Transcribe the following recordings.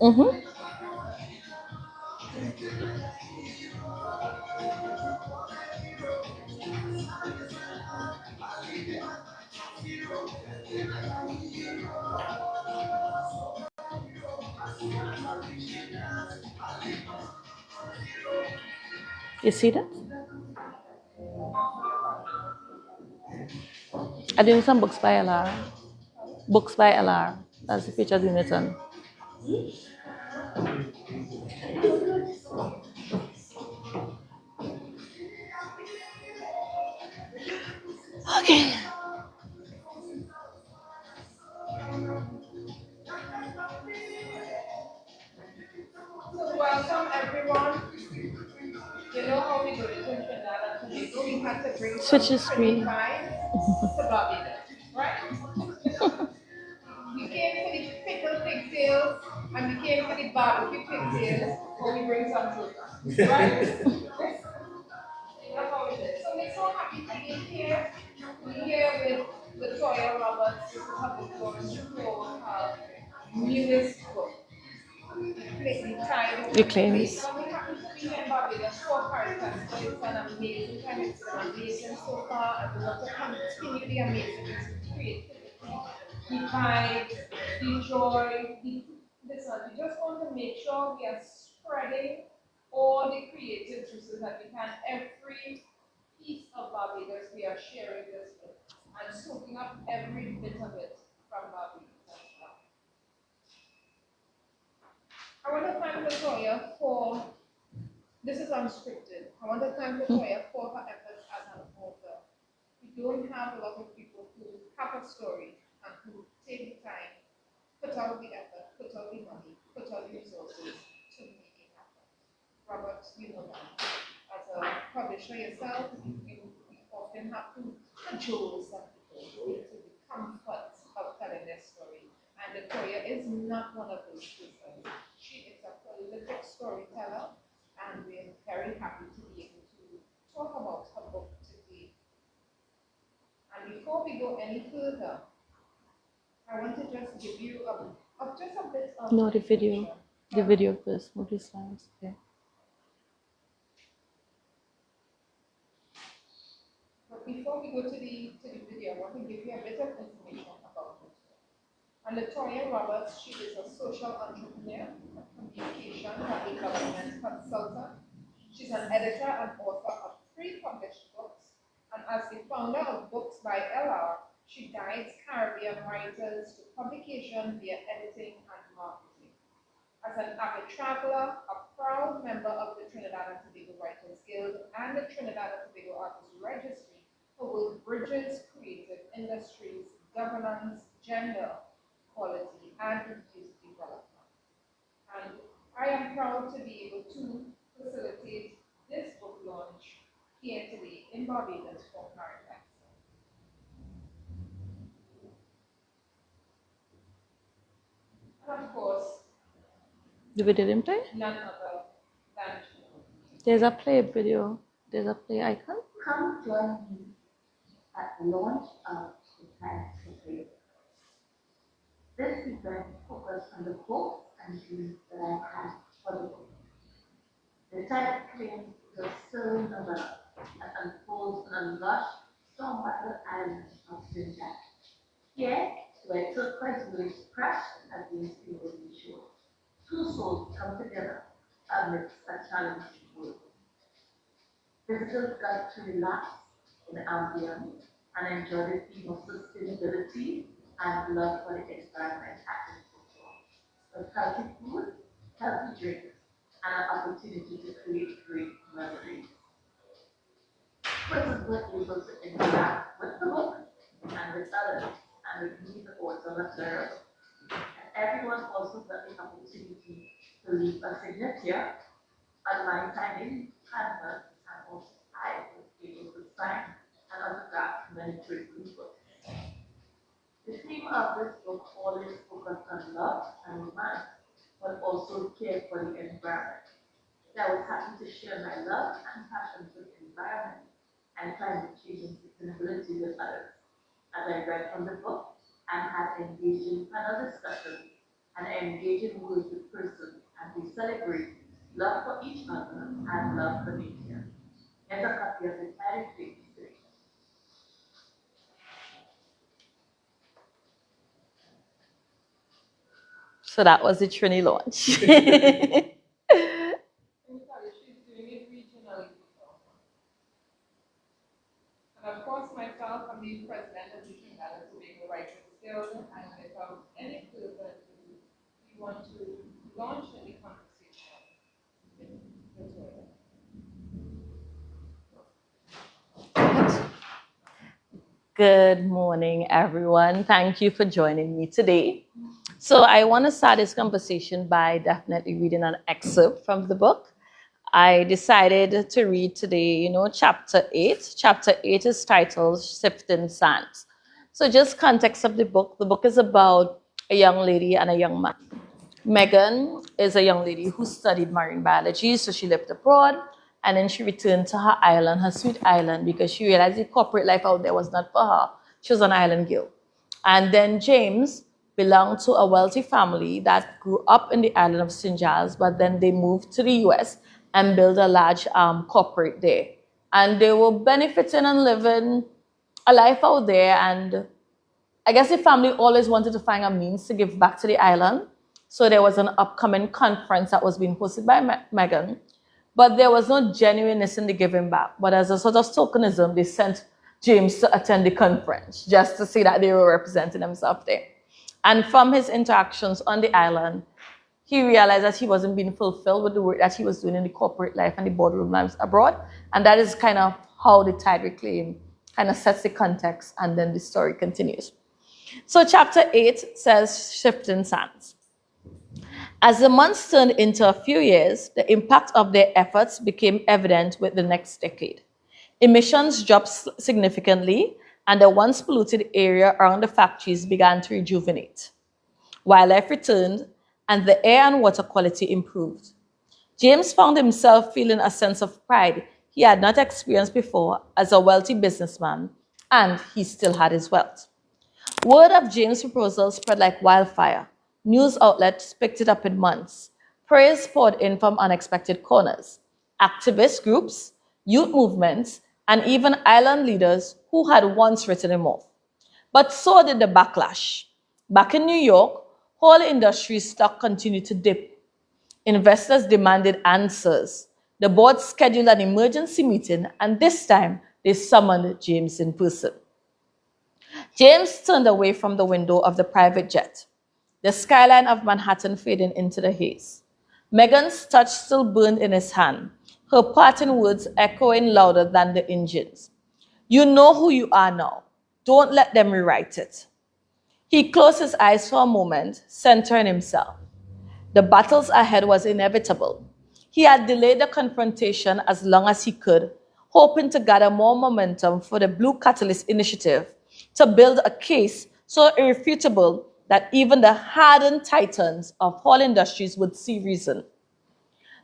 Mm-hmm. You see that? I'm doing some books by LR. Books by LR. That's the picture in it. Okay. So welcome everyone. You know how we do it in Trinidad and Tobago. We had to bring Switch some the funny screen. vibes to Barbados, right? We came for the pickled pigtails and we came for the barbecue pigtails, but we bring some sugar, right? That's how it is. So we're so happy to be here. We're here with Latoyaa Roberts. This is her book launch for her newest book, The Tide You of claims. Grace. So we're happy to be here in Barbados for CARIFESTA. It's an amazing time. It's been amazing so far, and we want to continue the amazingness, the creativity, the vibes, the joy. Listen, we just want to make sure we are spreading all the creative juices that we can. Every piece of Barbados we are sharing this with and soaking up every bit of it from Barbados. I want to thank Latoyaa for this is unscripted. I want to thank Latoyaa for her efforts as an author. We don't have a lot of people who have a story and who take the time, put out the effort, put out the money, put out the resources to make it happen. Robert, you know that. As a publisher yourself, you often have to cajole some people into the comfort of telling their story. And Latoyaa is not one of those people. She is a prolific storyteller, and we're very happy to be able to talk about her book today. And before we go any further, I want to just give you just a bit of No, the video. information. The video first. Move the slides. Okay. But before we go to the video, I want to give you a bit of information about her. And Latoyaa Roberts, she is a social entrepreneur, a communication and development consultant. She's an editor and author of 3 published books. And as the founder of Books by LR, she guides Caribbean writers to publication via editing and marketing. As an avid traveler, a proud member of the Trinidad and Tobago Writers Guild and the Trinidad and Tobago Artists Registry, her work bridges creative industries, governance, gender, quality, and youth development. And I am proud to be able to facilitate this book launch here today in Barbados for CARIFESTA. And of course, The video didn't play? none other than There's a play video. There's a play icon. Come join me at the launch of the Tide of Grace. This event focused on the hopes and dreams that I had for the book. The Tide of Grace is a stirring novella that unfolds on a lush, storm-battered island of Trinidad. Here, where turquoise waves crash against the ocean shore, 2 souls come together amidst a challenging world. Visitors got to relax in the ambience and enjoy the theme of sustainability and love for the environment at its core. With healthy food, healthy drinks, and an opportunity to create great memories. Persons were able to interact with the book and with others and with me, the author as well. And everyone also got the opportunity to leave a signature on my tiny canvas, and also I was able to sign and autograph many great books. The theme of this book always focused on love and romance, but also care for the environment. I was happy to share my love and passion for the environment and climate change and sustainability with others. As I read from the book and had engaging panel discussions, and engaging words with persons as we celebrate love for each other and love for nature. Here's a copy of the CARIFESTA. So that was the Trini launch. She's doing it regionally. And of course, myself, I'm the president of the Trinidad and Tobago Writers Guild, and without any further ado, we want to launch any conversation with Latoyaa. Good morning, everyone. Thank you for joining me today. So I want to start this conversation by definitely reading an excerpt from the book. I decided to read today, chapter 8. Chapter 8 is titled Shifting Sands. So just context of the book. The book is about a young lady and a young man. Megan is a young lady who studied marine biology, so she lived abroad. And then she returned to her island, her sweet island, because she realized the corporate life out there was not for her. She was an island girl. And then James belonged to a wealthy family that grew up in the island of St. Giles, but then they moved to the US and built a large corporate there. And they were benefiting and living a life out there. And I guess the family always wanted to find a means to give back to the island. So there was an upcoming conference that was being hosted by Megan. But there was no genuineness in the giving back. But as a sort of tokenism, they sent James to attend the conference just to see that they were representing themselves there. And from his interactions on the island, he realized that he wasn't being fulfilled with the work that he was doing in the corporate life and the boardroom lives abroad. And that is kind of how the Tide Reclaim kind of sets the context, and then the story continues. So chapter 8 says, Shifting Sands. As the months turned into a few years, the impact of their efforts became evident with the next decade. Emissions dropped significantly, and the once polluted area around the factories began to rejuvenate. Wildlife returned, and the air and water quality improved. James found himself feeling a sense of pride he had not experienced before as a wealthy businessman, and he still had his wealth. Word of James' proposal spread like wildfire. News outlets picked it up in months. Praise poured in from unexpected corners. Activist groups, youth movements, and even island leaders who had once written him off. But so did the backlash. Back in New York, whole industry stock continued to dip. Investors demanded answers. The board scheduled an emergency meeting, and this time they summoned James in person. James turned away from the window of the private jet, the skyline of Manhattan fading into the haze. Megan's touch still burned in his hand, her parting words echoing louder than the engines. You know who you are now. Don't let them rewrite it. He closed his eyes for a moment, centering himself. The battles ahead was inevitable. He had delayed the confrontation as long as he could, hoping to gather more momentum for the Blue Catalyst initiative to build a case so irrefutable that even the hardened titans of all industries would see reason.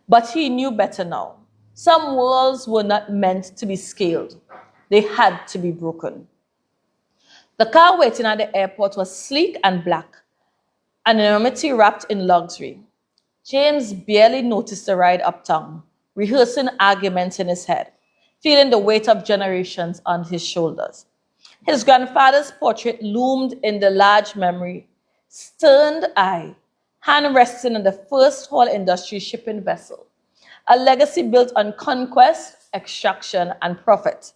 But he knew better now. Some walls were not meant to be scaled. They had to be broken. The car waiting at the airport was sleek and black, an enormity wrapped in luxury. James barely noticed the ride uptown, rehearsing arguments in his head, feeling the weight of generations on his shoulders. His grandfather's portrait loomed in the large memory, stern eye, hand resting on the first whole industry shipping vessel, a legacy built on conquest, extraction, and profit.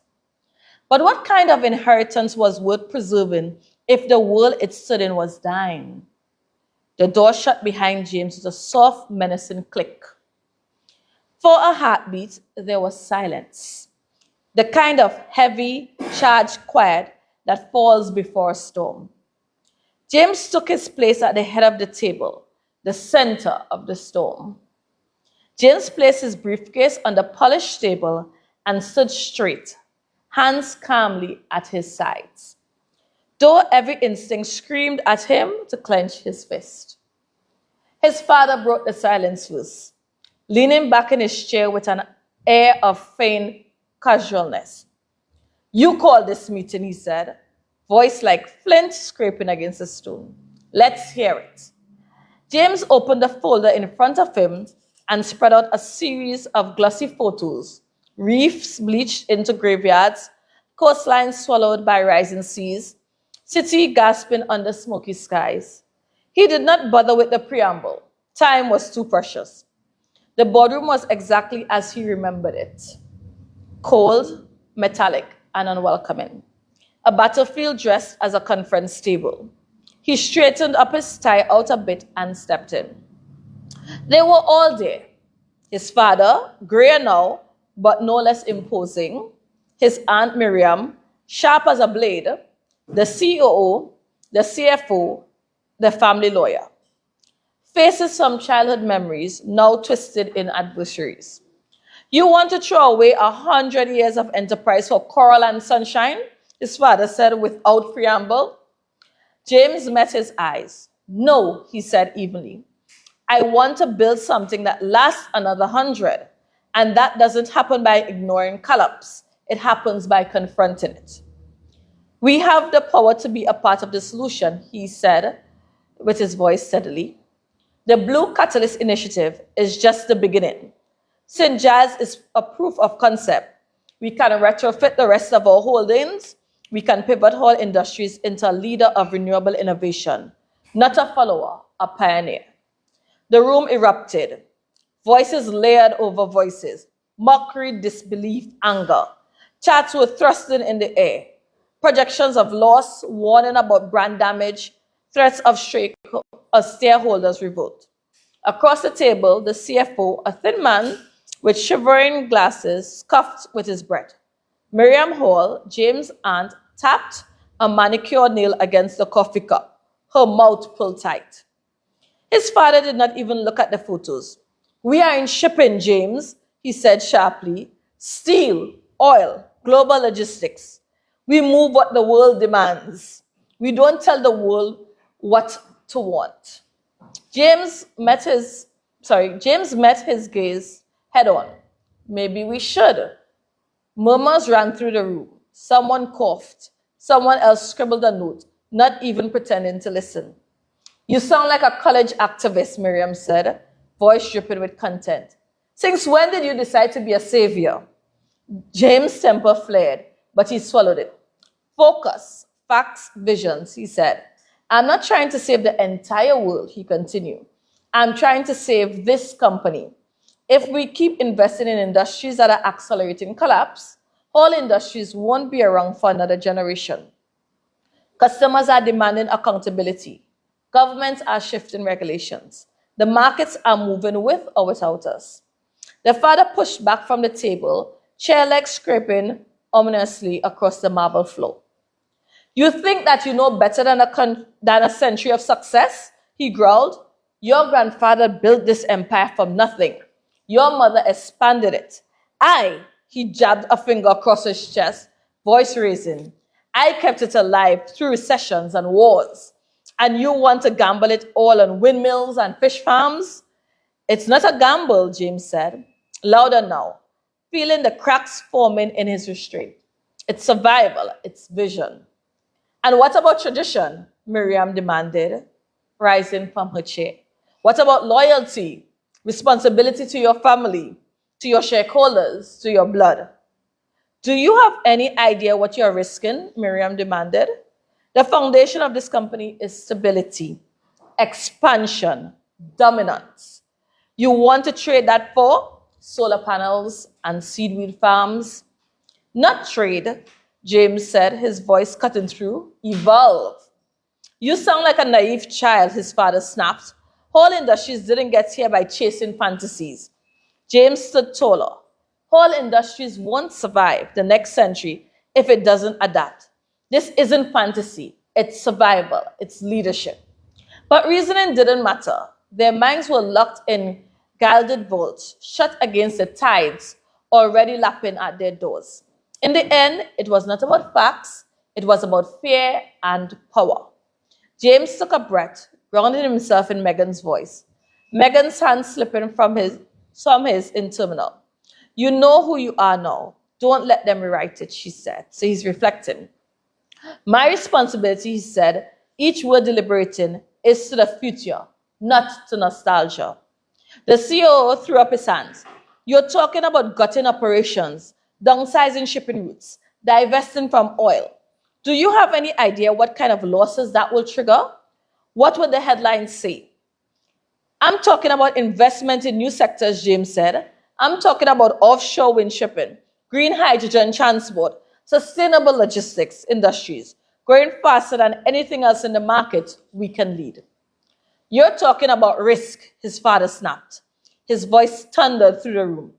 But what kind of inheritance was worth preserving if the world it stood in was dying? The door shut behind James with a soft, menacing click. For a heartbeat, there was silence, the kind of heavy, charged quiet that falls before a storm. James took his place at the head of the table, the center of the storm. James placed his briefcase on the polished table and stood straight, hands calmly at his sides, though every instinct screamed at him to clench his fist. His father broke the silence loose, leaning back in his chair with an air of feigned casualness. You called this meeting, he said, voice like flint scraping against a stone. Let's hear it. James opened the folder in front of him and spread out a series of glossy photos, reefs bleached into graveyards, coastlines swallowed by rising seas, city gasping under smoky skies. He did not bother with the preamble. Time was too precious. The boardroom was exactly as he remembered it: cold, metallic, and unwelcoming. A battlefield dressed as a conference table. He straightened up his tie out a bit and stepped in. They were all there. His father, grayer now, but no less imposing. His aunt Miriam, sharp as a blade. The COO, the CFO, the family lawyer. Faces from childhood memories, now twisted in adversaries. You want to throw away 100 years of enterprise for coral and sunshine? His father said without preamble. James met his eyes. No, he said evenly. I want to build something that lasts another 100. And that doesn't happen by ignoring collapse. It happens by confronting it. We have the power to be a part of the solution, he said with his voice steadily. The Blue Catalyst Initiative is just the beginning. St. Jazz is a proof of concept. We can retrofit the rest of our holdings. We can pivot whole industries into a leader of renewable innovation, not a follower, a pioneer. The room erupted. Voices layered over voices. Mockery, disbelief, anger. Chats were thrusting in the air. Projections of loss, warning about brand damage, threats of stakeholders' revolt. Across the table, the CFO, a thin man with shivering glasses, scoffed with his breath. Miriam Hall, James' aunt, tapped a manicured nail against the coffee cup, her mouth pulled tight. His father did not even look at the photos. We are in shipping, James, he said sharply. Steel, oil, global logistics. We move what the world demands. We don't tell the world what to want. James met his gaze head on. Maybe we should. Murmurs ran through the room. Someone coughed. Someone else scribbled a note, not even pretending to listen. You sound like a college activist, Miriam said, voice dripping with content. Since when did you decide to be a savior? James' temper flared, but he swallowed it. Focus, facts, visions, he said. I'm not trying to save the entire world, he continued. I'm trying to save this company. If we keep investing in industries that are accelerating collapse, whole industries won't be around for another generation. Customers are demanding accountability. Governments are shifting regulations. The markets are moving with or without us. The father pushed back from the table, chair legs scraping ominously across the marble floor. You think that you know better than a century of success? He growled. Your grandfather built this empire from nothing. Your mother expanded it. He jabbed a finger across his chest, voice raising. I kept it alive through recessions and wars. And you want to gamble it all on windmills and fish farms? It's not a gamble, James said, louder now, feeling the cracks forming in his restraint. It's survival, it's vision. And what about tradition? Miriam demanded, rising from her chair. What about loyalty, responsibility to your family, to your shareholders, to your blood? Do you have any idea what you're risking? Miriam demanded. The foundation of this company is stability, expansion, dominance. You want to trade that for solar panels and seedweed farms? Not trade, James said, his voice cutting through. Evolve. You sound like a naive child, his father snapped. Whole industries didn't get here by chasing fantasies. James stood taller. Whole industries won't survive the next century if it doesn't adapt. This isn't fantasy. It's survival. It's leadership. But reasoning didn't matter. Their minds were locked in gilded vaults, shut against the tides already lapping at their doors. In the end, it was not about facts. It was about fear and power. James took a breath, grounding himself in Megan's voice. Megan's hand slipping from his in terminal. You know who you are now. Don't let them rewrite it, she said. So he's reflecting. My responsibility, he said, each word deliberating, is to the future, not to nostalgia. The COO threw up his hands. You're talking about gutting operations, downsizing shipping routes, divesting from oil. Do you have any idea what kind of losses that will trigger? What would the headlines say? I'm talking about investment in new sectors, James said. I'm talking about offshore wind shipping, green hydrogen transport, sustainable logistics industries, growing faster than anything else in the market we can lead. You're talking about risk, his father snapped. His voice thundered through the room.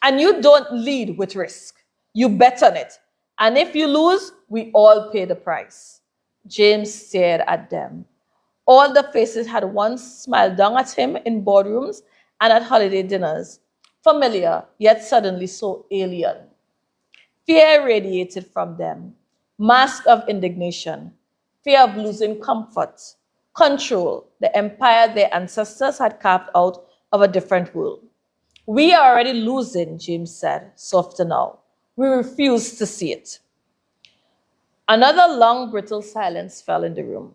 And you don't lead with risk. You bet on it. And if you lose, we all pay the price. James stared at them. All the faces had once smiled down at him in boardrooms and at holiday dinners, familiar, yet suddenly so alien. Fear radiated from them, mask of indignation, fear of losing comfort, control, the empire their ancestors had carved out of a different world. We are already losing, James said, softer now. We refuse to see it. Another long, brittle silence fell in the room.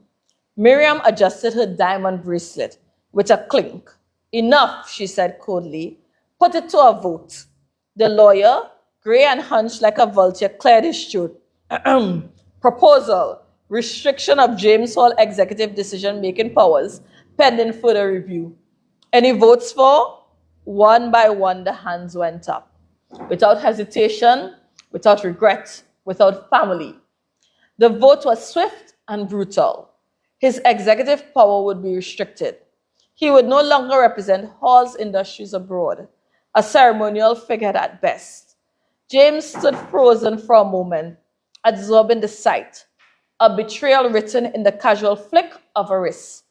Miriam adjusted her diamond bracelet with a clink. Enough, she said coldly. Put it to a vote. The lawyer, grey and hunched like a vulture, cleared his throat. Proposal. Restriction of James Hall executive decision-making powers, pending further review. Any votes for? One by one, the hands went up. Without hesitation, without regret, without family. The vote was swift and brutal. His executive power would be restricted. He would no longer represent Hall's industries abroad, a ceremonial figurehead at best. James stood frozen for a moment, absorbing the sight, a betrayal written in the casual flick of a wrist.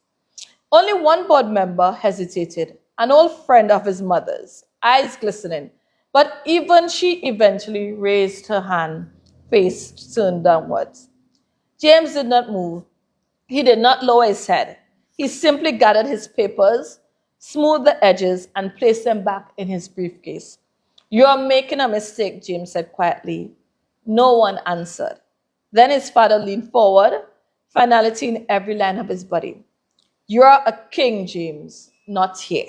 Only one board member hesitated, an old friend of his mother's, eyes glistening, but even she eventually raised her hand, face turned downwards. James did not move. He did not lower his head. He simply gathered his papers, smoothed the edges, and placed them back in his briefcase. You are making a mistake, James said quietly. No one answered. Then his father leaned forward, finality in every line of his body. You are a king, James, not here.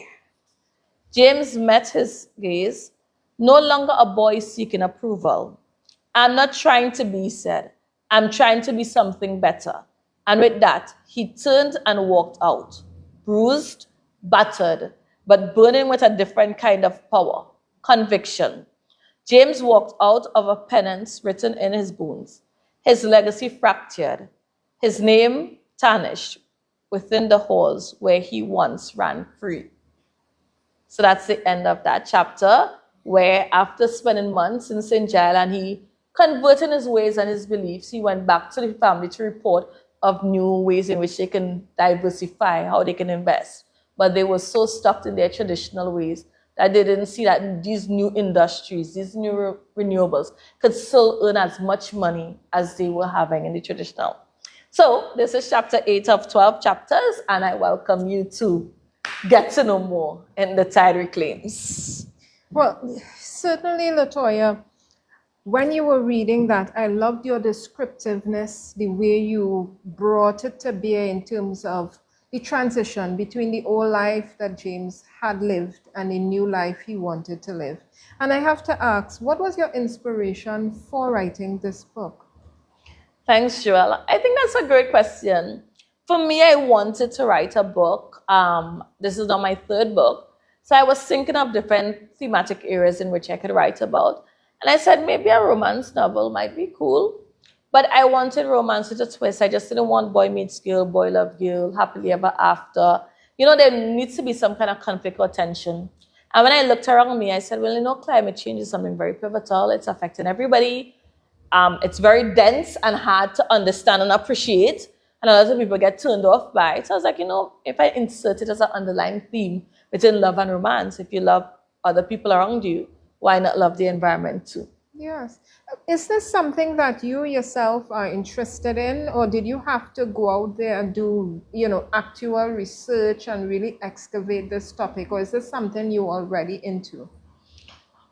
James met his gaze, no longer a boy seeking approval. I'm not trying to be, he said. I'm trying to be something better. And with that, he turned and walked out, bruised, battered, but burning with a different kind of power, conviction. James walked out of a penance written in his bones, his legacy fractured, his name tarnished within the halls where he once ran free. So that's the end of that chapter, where after spending months in St. Giles and he converting his ways and his beliefs, he went back to the family to report of new ways in which they can diversify, how they can invest. But they were so stuck in their traditional ways that they didn't see that these new industries, these new renewables could still earn as much money as they were having in the traditional. So this is chapter 8 of 12 chapters, and I welcome you to get to know more in the Tide Reclaims. Well, certainly, Latoyaa, when you were reading that, I loved your descriptiveness, the way you brought it to bear in terms of the transition between the old life that James had lived and the new life he wanted to live. And I have to ask, what was your inspiration for writing this book? Thanks, Joelle. I think that's a great question. For me, I wanted to write a book. This is now my third book. So I was thinking of different thematic areas in which I could write about. And I said, maybe a romance novel might be cool. But I wanted romance with a twist. I just didn't want boy meets girl, boy love girl, happily ever after. You know, there needs to be some kind of conflict or tension. And when I looked around me, I said, well, you know, climate change is something very pivotal. It's affecting everybody. It's very dense and hard to understand and appreciate. And a lot of people get turned off by it. So I was like, you know, if I insert it as an underlying theme within love and romance, if you love other people around you, why not love the environment too? Yes. Is this something that you yourself are interested in, or did you have to go out there and do, actual research and really excavate this topic, or is this something you're already into?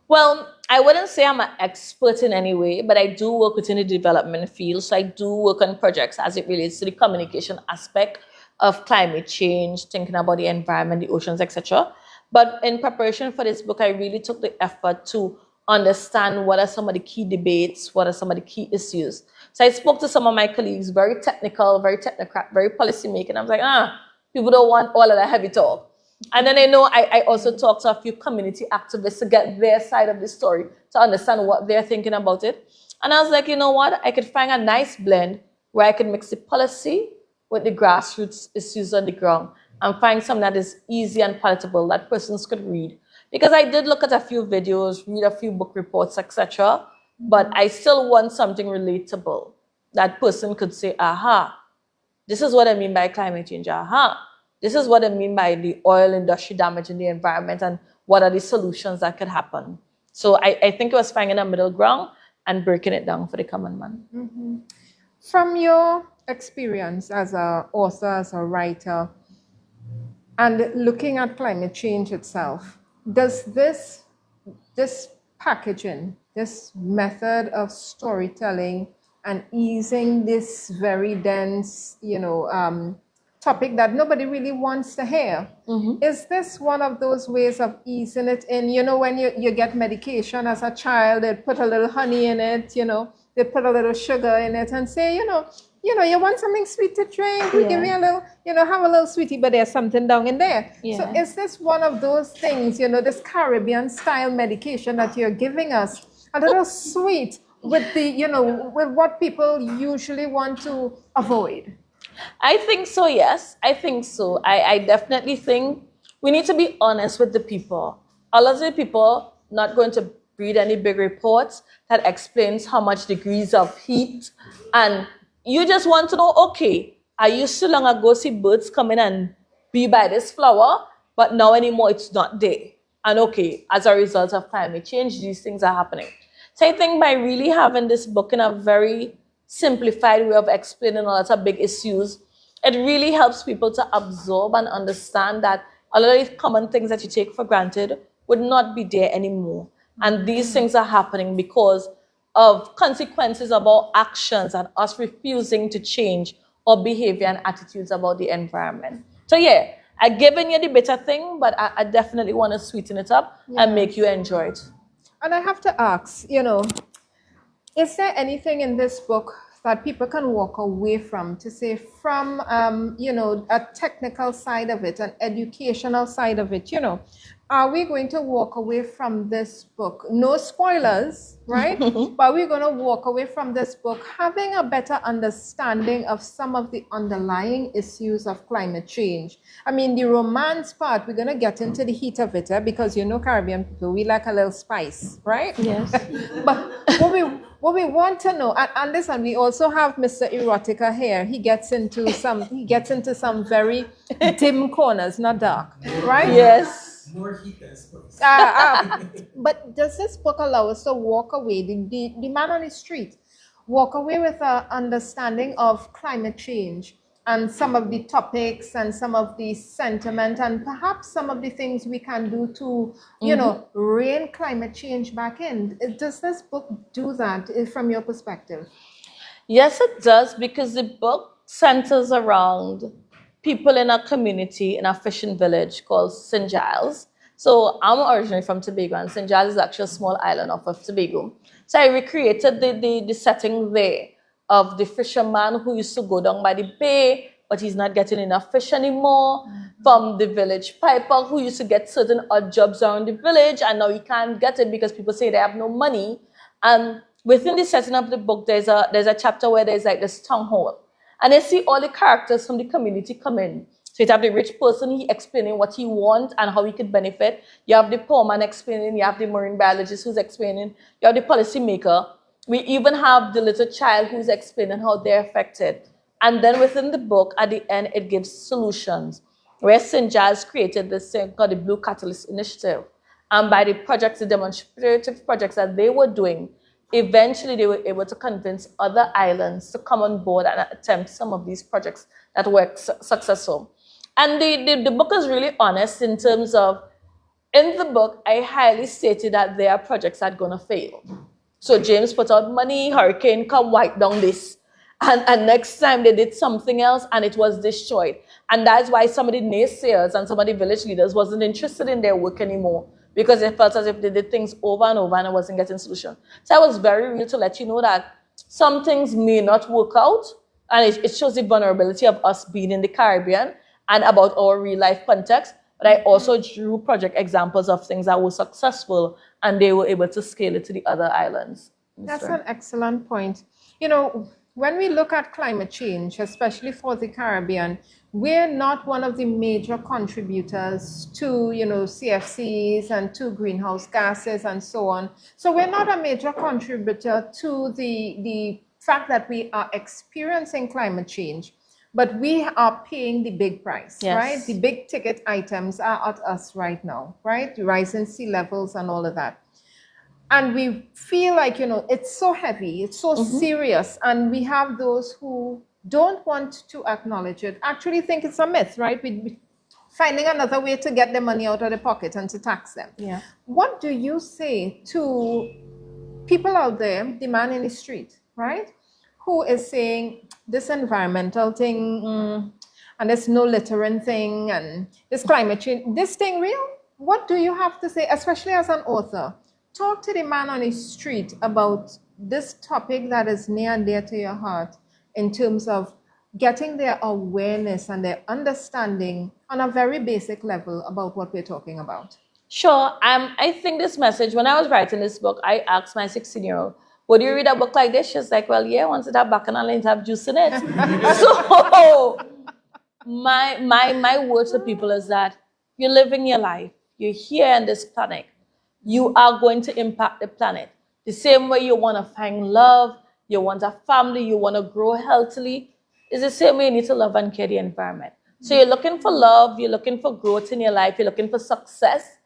Well, I wouldn't say I'm an expert in any way, but I do work within the development field. So I do work on projects as it relates to the communication aspect of climate change, thinking about the environment, the oceans, etc. But in preparation for this book, I really took the effort to understand what are some of the key debates, what are some of the key issues. So I spoke to some of my colleagues, very technical, very technocrat, very policy making. I was like, people don't want all of that heavy talk. And then I also talked to a few community activists to get their side of the story, to understand what they're thinking about it. And I was like, you know what? I could find a nice blend where I could mix the policy with the grassroots issues on the ground and find something that is easy and palatable that persons could read. Because I did look at a few videos, read a few book reports, etc. But I still want something relatable that person could say, aha, this is what I mean by climate change. Aha, this is what I mean by the oil industry damaging the environment and what are the solutions that could happen. So I think it was finding a middle ground and breaking it down for the common man. Mm-hmm. From your experience as an author, as a writer, and looking at climate change itself, does this packaging, this method of storytelling and easing this very dense, topic that nobody really wants to hear, is this one of those ways of easing it in? When you get medication as a child, they put a little honey in it, they put a little sugar in it and say, you want something sweet to drink? We give you a little, have a little sweetie, but there's something down in there. Yeah. So is this one of those things, this Caribbean style medication that you're giving us, a little sweet with the, with what people usually want to avoid? I think so, yes. I think so. I definitely think we need to be honest with the people. A lot of the people not going to read any big reports that explains how much degrees of heat, and you just want to know, okay, I used to long ago see birds come in and be by this flower, but now anymore it's not there. And okay, as a result of climate change, these things are happening. So I think by really having this book in a very simplified way of explaining a lot of big issues, it really helps people to absorb and understand that a lot of these common things that you take for granted would not be there anymore. And these things are happening because of consequences of our actions and us refusing to change our behavior and attitudes about the environment. So yeah, I've given you the bitter thing, but I definitely want to sweeten it up and make you enjoy it. And I have to ask, is there anything in this book that people can walk away from, to say from, a technical side of it, an educational side of it, are we going to walk away from this book? No spoilers, right? But we're going to walk away from this book having a better understanding of some of the underlying issues of climate change. I mean, the romance part, we're going to get into the heat of it, because Caribbean people, we like a little spice, right? Yes. But what we want to know, and listen, we also have Mr. Erotica here. He gets into some very dim corners, not dark, right? Yes. More heat, I suppose. But does this book allow us to walk away, the man on the street, walk away with an understanding of climate change and some of the topics and some of the sentiment and perhaps some of the things we can do to, rein climate change back in? Does this book do that from your perspective? Yes, it does, because the book centers around people in a community in a fishing village called St. Giles. So I'm originally from Tobago, and St. Giles is actually a small island off of Tobago. So I recreated the setting there of the fisherman who used to go down by the bay, but he's not getting enough fish anymore. From the village piper who used to get certain odd jobs around the village, and now he can't get it because people say they have no money. And within the setting of the book, there's a chapter where there's like this town hall. And I see all the characters from the community come in. So you have the rich person, he explaining what he wants and how he could benefit. You have the poor man explaining. You have the marine biologist who's explaining. You have the policy maker. We even have the little child who's explaining how they're affected. And then within the book, at the end, it gives solutions. Where St. Giles created this thing called the Blue Catalyst Initiative. And by the projects, the demonstrative projects that they were doing, eventually they were able to convince other islands to come on board and attempt some of these projects that were successful. And the book is really honest in terms of, in the book, I highly stated that there are projects that are going to fail. So James put out money, hurricane, come wipe down this. And next time they did something else and it was destroyed. And that's why some of the naysayers and some of the village leaders wasn't interested in their work anymore, because they felt as if they did things over and over and it wasn't getting solution. So I was very real to let you know that some things may not work out, and it shows the vulnerability of us being in the Caribbean and about our real life context. But I also drew project examples of things that were successful and they were able to scale it to the other islands. That's an excellent point. You know, when we look at climate change, especially for the Caribbean, we're not one of the major contributors to, CFCs and to greenhouse gases and so on. So we're not a major contributor to the fact that we are experiencing climate change, but we are paying the big price, Yes. right? The big ticket items are at us right now, right? The rise in sea levels and all of that. And we feel like, it's so heavy, it's so serious. And we have those who don't want to acknowledge it, actually think it's a myth, right? We finding another way to get the money out of the pocket and to tax them. Yeah. What do you say to people out there, the man in the street, right? Who is saying this environmental thing, and this no littering thing, and this climate change, this thing real? What do you have to say, especially as an author? Talk to the man on the street about this topic that is near and dear to your heart in terms of getting their awareness and their understanding on a very basic level about what we're talking about. Sure. I think this message, when I was writing this book, I asked my 16-year-old, would you read a book like this? She's like, well, yeah, once it have bacchanal and it have juice in it. So my word to people is that you're living your life. You're here on this planet. You are going to impact the planet. The same way you want to find love, you want a family, you want to grow healthily, is the same way you need to love and care the environment. So you're looking for love, you're looking for growth in your life, you're looking for success.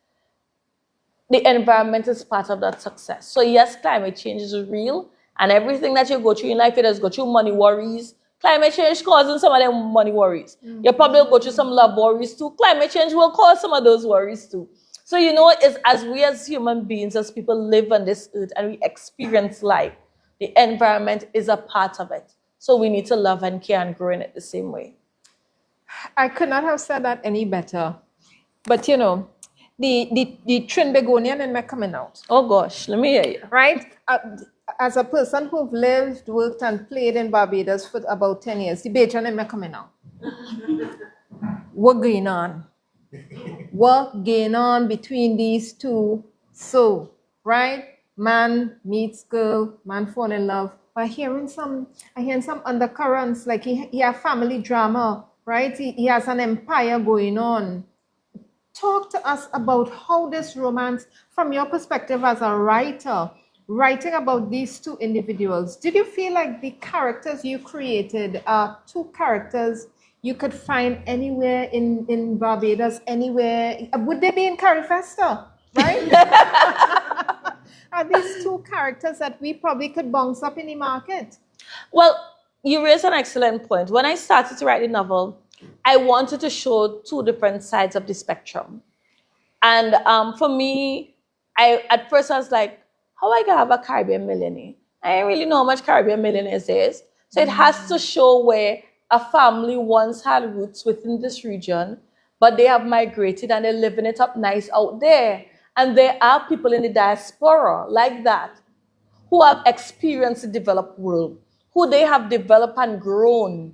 The environment is part of that success. So yes, climate change is real, and everything that you go through in life, it does go through money worries. Climate change causing some of them money worries. You probably will go through some love worries too. Climate change will cause some of those worries too. So it's as we as human beings, as people live on this earth and we experience life, the environment is a part of it. So we need to love and care and grow in it the same way. I could not have said that any better. But the Trinbagonian in me coming out. Oh gosh, let me hear you. Right? As a person who've lived, worked, and played in Barbados for about 10 years, the Bajan in me coming out. What going on? What going on between these two? So, right? Man meets girl, man fall in love. But I hear some undercurrents, like he have family drama, right? He has an empire going on. Talk to us about how this romance, from your perspective as a writer, writing about these two individuals, did you feel like the characters you created are two characters you could find anywhere in Barbados, anywhere? Would they be in CARIFESTA, right? Are these two characters that we probably could bounce up in the market? Well, you raised an excellent point. When I started to write the novel, I wanted to show two different sides of the spectrum. And for me, at first I was like, how I can have a Caribbean millionaire? I didn't really know how much Caribbean millionaires there is. So it has to show where a family once had roots within this region, but they have migrated and they're living it up nice out there. And there are people in the diaspora like that who have experienced the developed world, who they have developed and grown.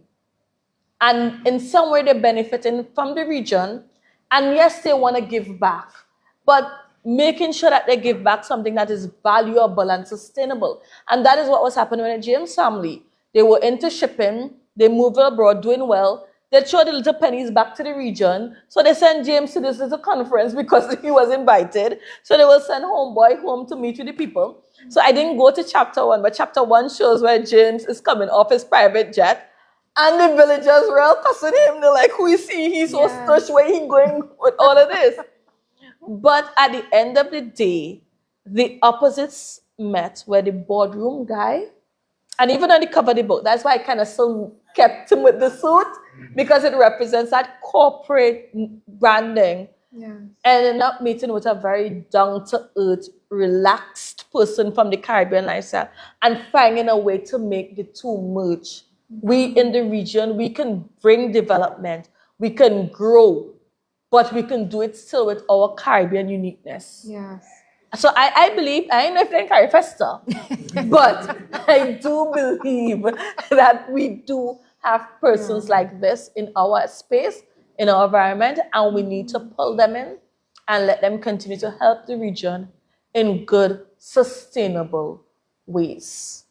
And in some way they're benefiting from the region. And yes, they want to give back, but making sure that they give back something that is valuable and sustainable. And that is what was happening with the James family. They were into shipping, they moved abroad doing well. They throw the little pennies back to the region. So they sent James to this little conference because he was invited. So they will send homeboy home to meet with the people. So I didn't go to chapter 1, but chapter 1 shows where James is coming off his private jet. And the villagers were all cussing him. They're like, who is he? He's so stush. Where he going with all of this? But at the end of the day, the opposites met, where the boardroom guy, and even on the cover of the book, that's why I kind of still kept him with the suit, because it represents that corporate branding. Yeah. And ended up meeting with a very down-to-earth, relaxed person from the Caribbean lifestyle and finding a way to make the two merge We in the region, we can bring development, we can grow, but we can do it still with our Caribbean uniqueness. Yes. So I believe, I don't know if they're in CARIFESTA, but I do believe that we do have persons like this in our space, in our environment, and we need to pull them in and let them continue to help the region in good, sustainable ways.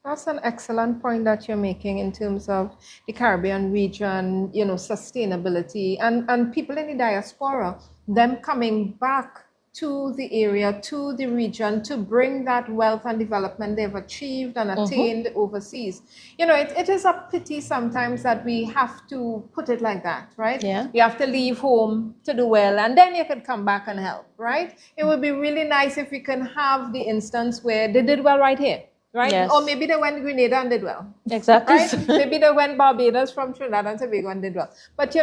That's an excellent point that you're making in terms of the Caribbean region, sustainability and people in the diaspora, them coming back to the area, to the region, to bring that wealth and development they've achieved and attained overseas. It is a pity sometimes that we have to put it like that, right? Yeah. We have to leave home to do well, and then you could come back and help, right? It would be really nice if we can have the instance where they did well right here. Right? Yes. Or maybe they went Grenada and did well. Exactly. Right? Maybe they went Barbados from Trinidad and Tobago and did well. But,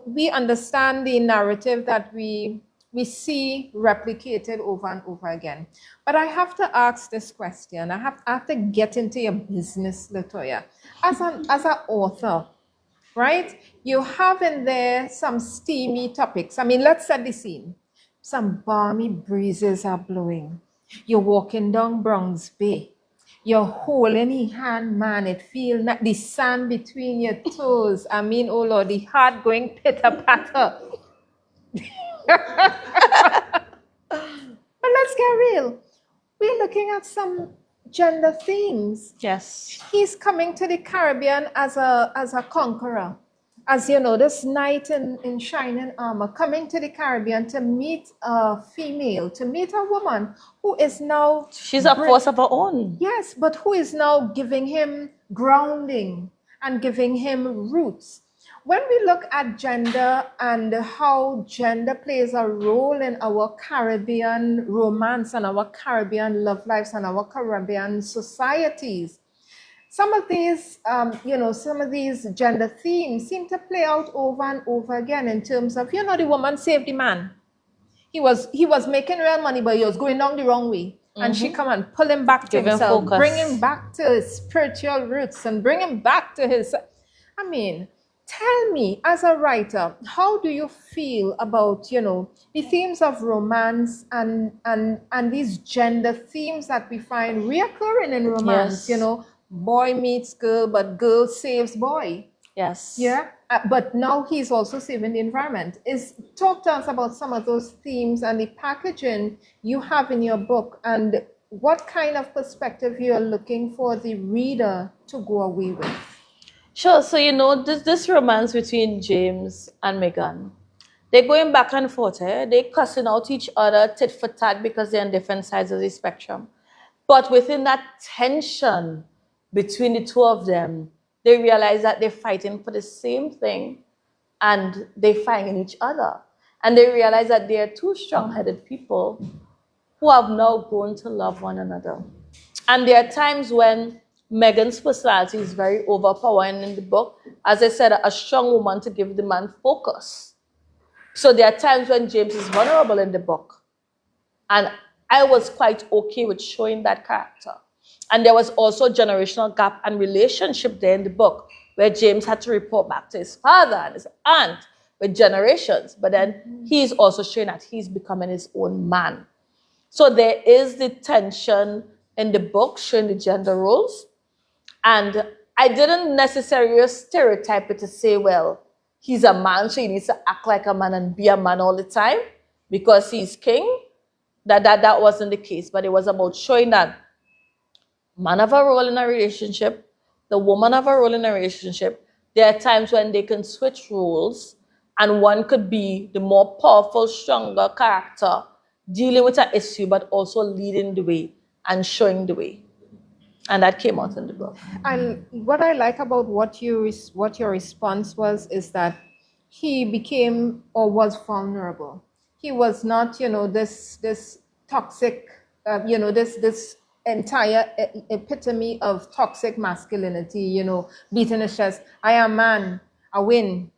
we understand the narrative that we see replicated over and over again. But I have to ask this question. I have to get into your business, Latoyaa. As an author, right? You have in there some steamy topics. I mean, let's set the scene. Some balmy breezes are blowing. You're walking down Browns Bay. You're holding your hand, man. It feels like the sand between your toes. I mean, oh Lord, the heart going pitter-patter. But let's get real. We're looking at some gender themes. Yes. He's coming to the Caribbean as a conqueror. As you know, this knight in shining armor coming to the Caribbean to meet a female, to meet a woman who is now... She's a force of her own. Yes, but who is now giving him grounding and giving him roots. When we look at gender and how gender plays a role in our Caribbean romance and our Caribbean love lives and our Caribbean societies, some of these, some of these gender themes seem to play out over and over again in terms of, the woman saved the man. He was making real money, but he was going down the wrong way. And she come and pull him back to himself, bring him back to his spiritual roots and bring him back to his... I mean, tell me, as a writer, how do you feel about, the themes of romance and these gender themes that we find reoccurring in romance, Yes. Boy meets girl, but girl saves boy. Yes. Yeah, but now he's also saving the environment. Talk to us about some of those themes and the packaging you have in your book and what kind of perspective you're looking for the reader to go away with. Sure. So, this romance between James and Megan, they're going back and forth. They're cussing out each other tit for tat because they're on different sides of the spectrum. But within that tension between the two of them, they realize that they're fighting for the same thing and they're fighting each other. And they realize that they are two strong-headed people who have now grown to love one another. And there are times when Megan's personality is very overpowering in the book. As I said, a strong woman to give the man focus. So there are times when James is vulnerable in the book. And I was quite okay with showing that character. And there was also a generational gap and relationship there in the book where James had to report back to his father and his aunt with generations. But then he's also showing that he's becoming his own man. So there is the tension in the book showing the gender roles. And I didn't necessarily stereotype it to say, well, he's a man, so he needs to act like a man and be a man all the time because he's king. That wasn't the case. But it was about showing that man have a role in a relationship, the woman have a role in a relationship. There are times when they can switch roles and one could be the more powerful, stronger character dealing with an issue but also leading the way and showing the way. And that came out in the book. And what I like about what your response was is that he became or was vulnerable. He was not, this toxic, this entire epitome of toxic masculinity, beating his chest. I am man, I win,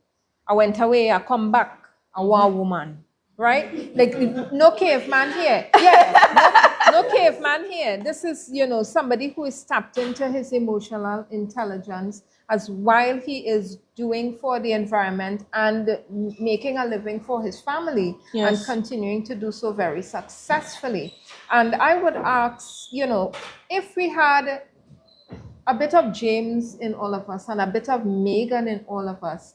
I went away, I come back, I want a woman, right? Like, no caveman here. Yeah, no caveman here. This is, somebody who is tapped into his emotional intelligence as while he is doing for the environment and making a living for his family and Yes. continuing to do so very successfully. And I would ask, if we had a bit of James in all of us and a bit of Megan in all of us,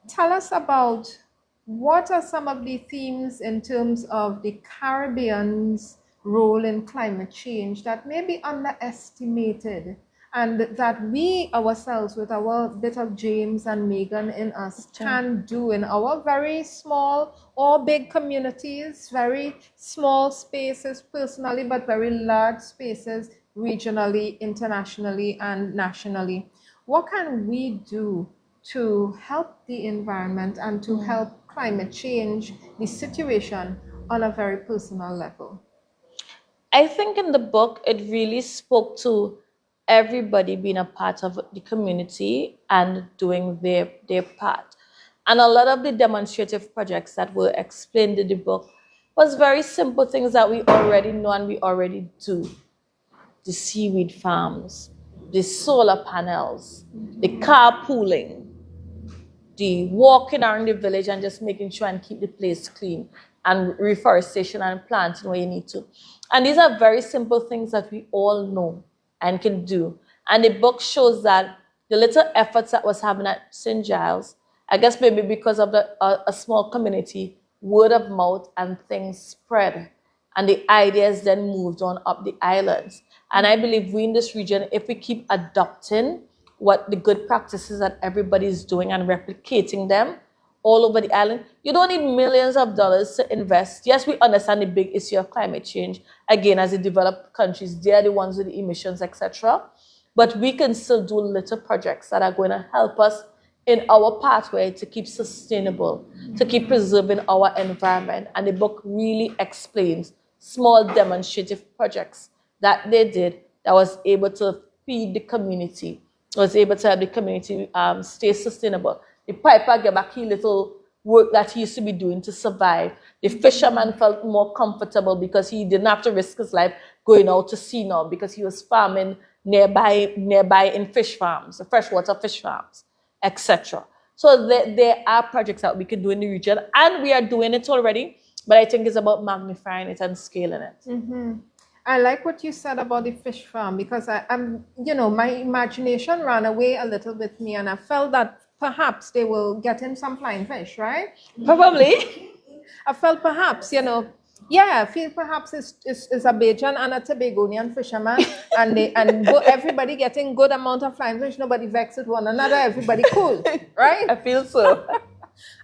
tell us about what are some of the themes in terms of the Caribbean's role in climate change that may be underestimated and that we ourselves, with our bit of James and Megan in us, can do in our very small or big communities, very small spaces personally, but very large spaces regionally, internationally, and nationally. What can we do to help the environment and to help climate change the situation on a very personal level? I think in the book, it really spoke to everybody being a part of the community and doing their part. And a lot of the demonstrative projects that were explained in the book was very simple things that we already know and we already do. The seaweed farms, the solar panels, the carpooling, the walking around the village and just making sure and keep the place clean, and reforestation and planting where you need to. And these are very simple things that we all know and can do. And the book shows that the little efforts that was happening at St. Giles, I guess maybe because of a small community, word of mouth and things spread. And the ideas then moved on up the islands. And I believe we in this region, if we keep adopting what the good practices that everybody is doing and replicating them all over the island, you don't need millions of dollars to invest. Yes, we understand the big issue of climate change. Again, as the developed countries, they're the ones with the emissions, etc. But we can still do little projects that are going to help us in our pathway to keep sustainable, to keep preserving our environment. And the book really explains small demonstrative projects that they did that was able to feed the community, was able to help the community stay sustainable. The piper get back his little work that he used to be doing to survive. The fisherman felt more comfortable because he didn't have to risk his life going out to sea now because he was farming nearby in fish farms, freshwater fish farms, etc. So there are projects that we can do in the region, and we are doing it already, but I think it's about magnifying it and scaling it. Mm-hmm. I like what you said about the fish farm because I'm, my imagination ran away a little with me and I felt that perhaps they will get in some flying fish, right? Probably. I felt perhaps, I feel perhaps it's a Bajan and a Tobagonian fisherman and everybody getting good amount of flying fish, nobody vexed with one another, everybody cool, right? I feel so.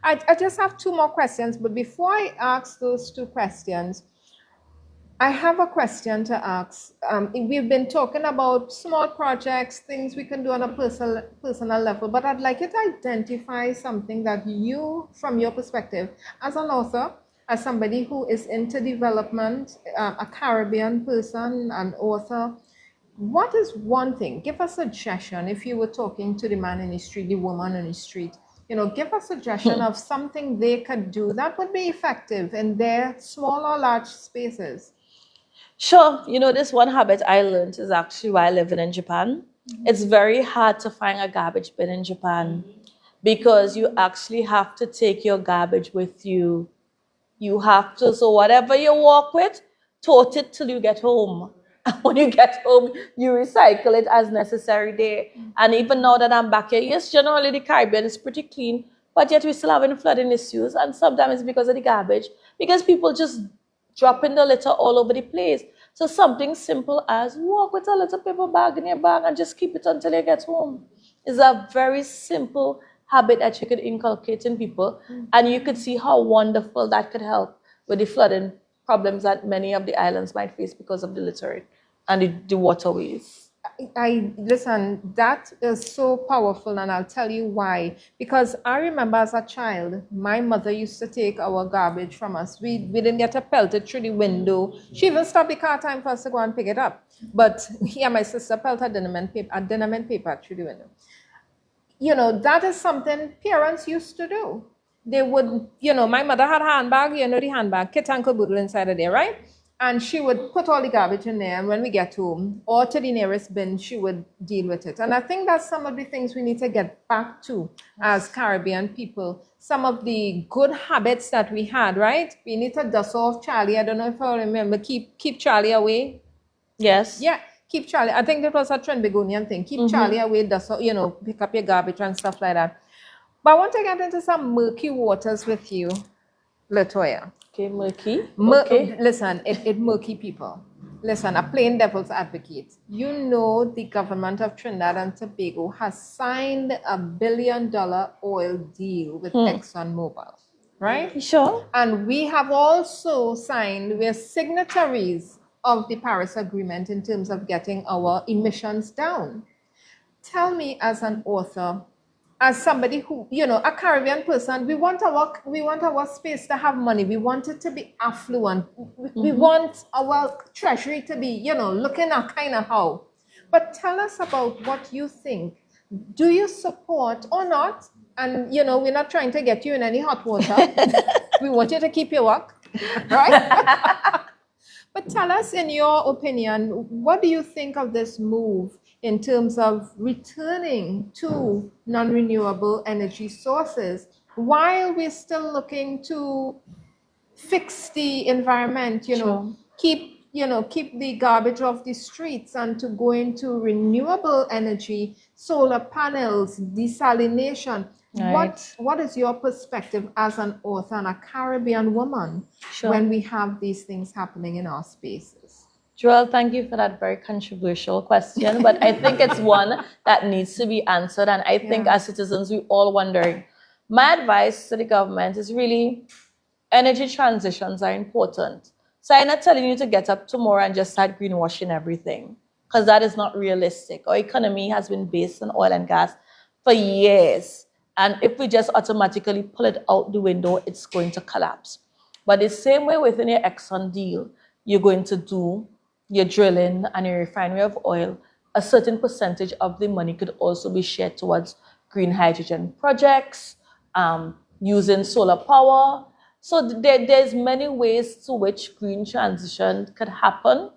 I just have two more questions, but before I ask those two questions, I have a question to ask. We've been talking about small projects, things we can do on a personal level, but I'd like you to identify something that you, from your perspective, as an author, as somebody who is into development, a Caribbean person, an author, what is one thing? Give a suggestion if you were talking to the man in the street, the woman in the street. Give a suggestion of something they could do that would be effective in their small or large spaces. Sure. This one habit I learned is actually while living in Japan. Mm-hmm. It's very hard to find a garbage bin in Japan because you actually have to take your garbage with you. You have to, so whatever you walk with, tote it till you get home. And when you get home, you recycle it as necessary there. Mm-hmm. And even now that I'm back here, yes, generally the Caribbean is pretty clean, but yet we're still having flooding issues. And sometimes it's because of the garbage, because people just dropping the litter all over the place. So something simple as walk with a little paper bag in your bag and just keep it until you get home is a very simple habit that you could inculcate in people. Mm-hmm. And you could see how wonderful that could help with the flooding problems that many of the islands might face because of the littering and the waterways. Listen, that is so powerful, and I'll tell you why. Because I remember as a child, my mother used to take our garbage from us. We didn't get to pelt it through the window. She even stopped the car time for us to go and pick it up. But my sister pelted dynamite paper through the window. That is something parents used to do. they would, you know, my mother had a handbag, you know, the handbag, kit and caboodle inside of there, right? And she would put all the garbage in there, and when we get home, or to the nearest bin, she would deal with it. And I think that's some of the things we need to get back to as Caribbean people. Some of the good habits that we had, right? We need to dust off Charlie. I don't know if I remember, keep Charlie away. Yes. Yeah, keep Charlie. I think that was a Trinbagonian thing. Keep Charlie away, dust off, you know, pick up your garbage and stuff like that. But I want to get into some murky waters with you, Latoyaa. Okay, murky. Listen, it murky people. Listen, a plain devil's advocate. You know the government of Trinidad and Tobago has signed $1 billion oil deal with ExxonMobil, right? Sure. And we have also signed, we're signatories of the Paris Agreement in terms of getting our emissions down. Tell me, as an author, as somebody who, you know, a Caribbean person, we want our space to have money. We want it to be affluent. We want our treasury to be, you know, looking at kind of how. But tell us about what you think. Do you support or not? And, you know, we're not trying to get you in any hot water. We want you to keep your work, right? But tell us, in your opinion, what do you think of this move in terms of returning to non-renewable energy sources while we're still looking to fix the environment, you know, keep the garbage off the streets and to go into renewable energy, solar panels, desalination. Right. What is your perspective as an author and a Caribbean woman when we have these things happening in our spaces? Joel, thank you for that very controversial question, but I think it's one that needs to be answered. And I think as citizens, we all wondering. My advice to the government is really energy transitions are important. So I'm not telling you to get up tomorrow and just start greenwashing everything, because that is not realistic. Our economy has been based on oil and gas for years. And if we just automatically pull it out the window, it's going to collapse. But the same way within your Exxon deal, you're going to do your drilling and your refinery of oil, a certain percentage of the money could also be shared towards green hydrogen projects, using solar power. So there's many ways to which green transition could happen.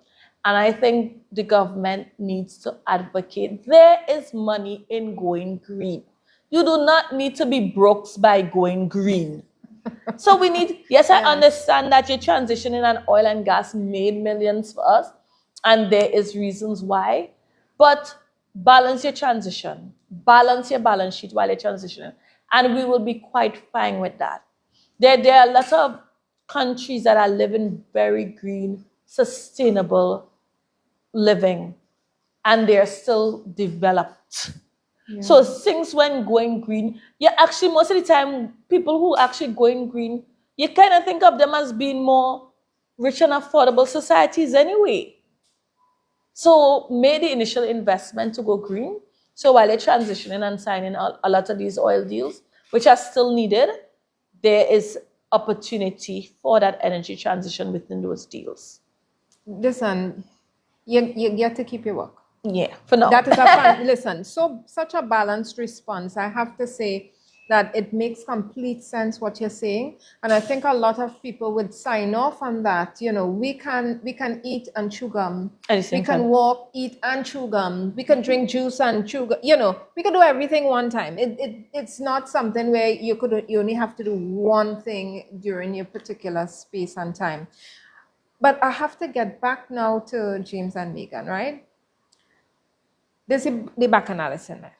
And I think the government needs to advocate. There is money in going green. You do not need to be broke by going green. So we need, I understand that you're transitioning and oil and gas made millions for us, and there is reasons why, but balance your transition, balance your balance sheet while you're transitioning, and we will be quite fine with that. There are a lot of countries that are living very green, sustainable living, and they're still developed. Yeah. So things when going green, actually most of the time, people who actually going green, you kind of think of them as being more rich and affordable societies anyway. So made the initial investment to go green. So while they're transitioning and signing a lot of these oil deals, which are still needed, there is opportunity for that energy transition within those deals. Listen, you get to keep your work. Yeah, for now. That is a fun, listen, such a balanced response. I have to say that it makes complete sense what you're saying. And I think a lot of people would sign off on that. You know, we can eat and chew gum. We can walk, eat and chew gum. We can drink juice and chew gum. You know, we can do everything one time. It's not something where you only have to do one thing during your particular space and time. But I have to get back now to James and Megan, right? There's the bacchanals in there.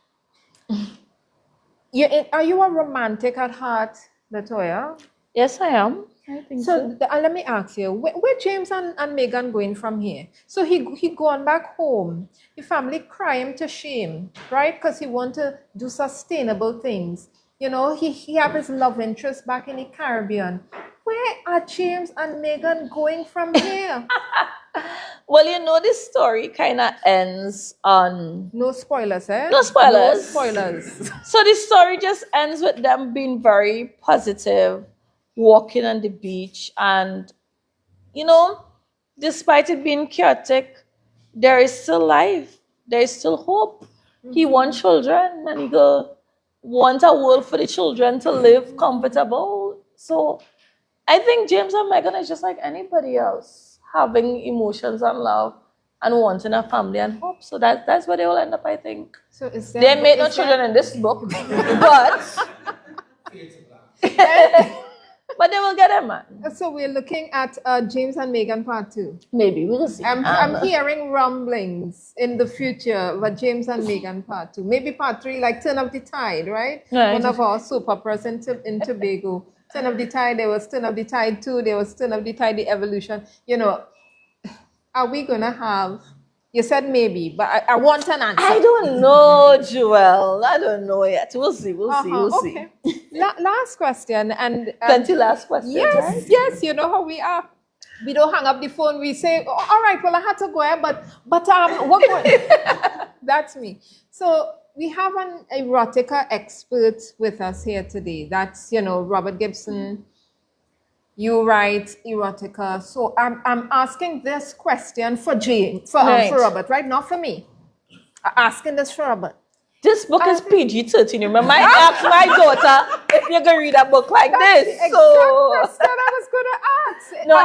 Are you a romantic at heart, Latoyaa? Yes, I am. I think so. Let me ask you, where James and Megan going from here? So he gone back home. The family cry him to shame, right? Because he want to do sustainable things. You know, he have his love interest back in the Caribbean. Where are James and Megan going from here? Well, you know, this story kind of ends on... No spoilers, eh? No spoilers. No spoilers. So the story just ends with them being very positive, walking on the beach. And, you know, despite it being chaotic, there is still life. There is still hope. Mm-hmm. He wants children and he go, want a world for the children to live comfortable. So I think James and Megan is just like anybody else, having emotions and love and wanting a family and hope. So that's where they will end up, I think. So is They made no children in this book, but but they will get a man. So we're looking at James and Megan Part 2. Maybe we'll see. I'm hearing rumblings in the future about James and Megan Part 2. Maybe Part 3, like Turn of the Tide, right? Right. One of our soap operas in Tobago. Turn of the Tide, there was Turn of the Tide 2, there was Turn of the Tide, the Evolution. You know, are we going to have... You said maybe, but I want an answer. I don't know, Joel. I don't know yet. We'll see. We'll see. Okay. Last question. And Plenty last question. Yes, right? yes. You know how we are. We don't hang up the phone. We say, oh, all right, well, I had to go ahead, but what going? That's me. So we have an erotica expert with us here today. That's, Robert Gibson. You write erotica. So I'm asking this question for for Robert, right? Not for me. I'm asking this for Robert. This book is PG-13. Remember, I asked my daughter if you're going to read a book like That's this. the exact question I was going to ask. No,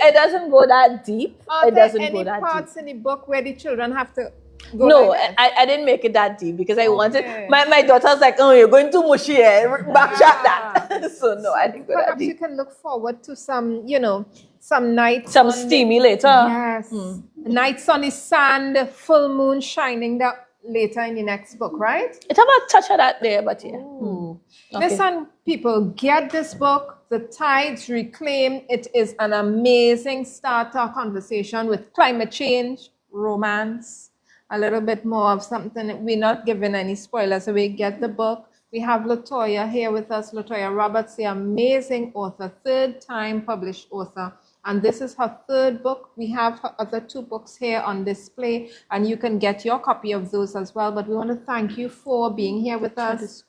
it doesn't go that deep. Are It there doesn't go any that parts deep. in the book where the children have to go No, like that? I didn't make it that deep because I Okay. wanted... My daughter's like, oh, you're going too mushy here. Backtrack that. So, no, I didn't go that Perhaps you deep. can look forward to some, some nights. Some on steamy later. Yes. Nights on the sand, full moon shining that later in the next book, right? It's about a touch of that there, but yeah. Ooh. Okay. Listen, people, get this book, The Tides Reclaim. It is an amazing starter conversation with climate change, romance, a little bit more of something. We're not giving any spoilers away. Get the book. We have Latoyaa here with us, Latoyaa Roberts, the amazing author, third-time published author. And this is her third book. We have her other two books here on display, and you can get your copy of those as well. But we want to thank you for being here with us.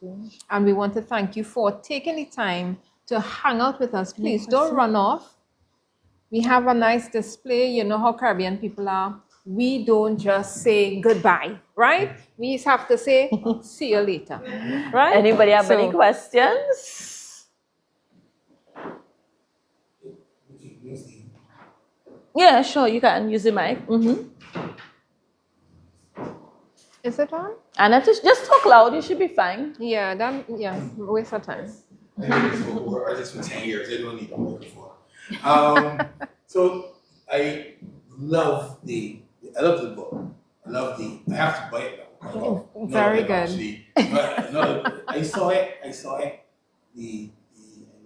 And we want to thank you for taking the time to hang out with us. Please don't run off. We have a nice display. You know how Caribbean people are. We don't just say goodbye, right? We just have to say, see you later, right? Anybody have any questions? Yeah, sure, you can use the mic. Is it on? And just talk loud, you should be fine. Yeah, waste of time. I did this for artists for 10 years. They don't need a microphone. So I love the book. I have to buy it now. Very good. Actually. But, no, I saw it. I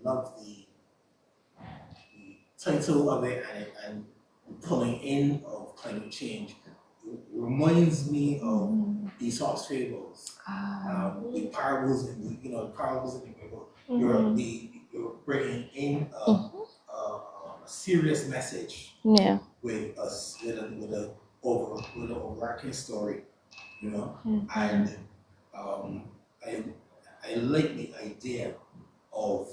love the title of it and the pulling in of climate change. It reminds me of Aesop's fables, the parables in the parables in the Bible. You're bringing in a serious message with an overarching story, and I like the idea of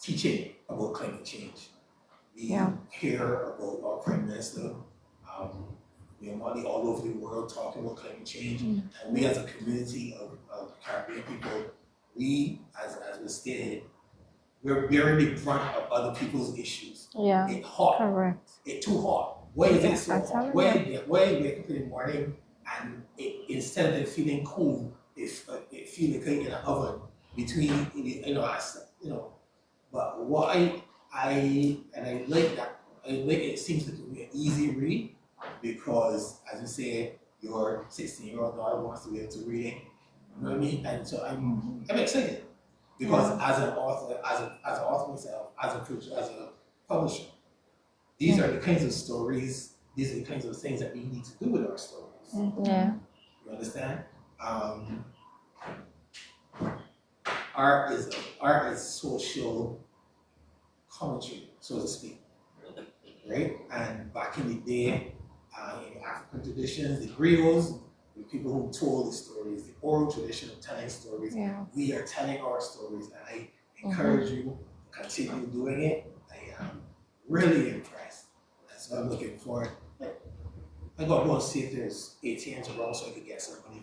teaching about climate change. We hear about our Prime Minister, money all over the world talking about climate change, and we as a community of Caribbean people, we as was stated, we're bearing the brunt of other people's issues. Yeah. It's hot. Correct. It's too hot. Why is it so That's hot? Why you wake up in the morning and instead of it feeling cool, it feels like in an oven between But what I like that. I like it seems to be an easy read because, as you say, your 16-year-old daughter wants to be able to read it. You know what I mean? And so I'm excited because as an author, as an author myself, as a producer, as a publisher, these are the kinds of stories. These are the kinds of things that we need to do with our stories. Yeah. You understand? Art is social commentary, so to speak, right? And back in the day, in African traditions, the griots, the people who told the stories, the oral tradition of telling stories, we are telling our stories, and I encourage you to continue doing it. I am really impressed. And so I'm looking forward. I got to go and see if there's ATMs around so I could get some money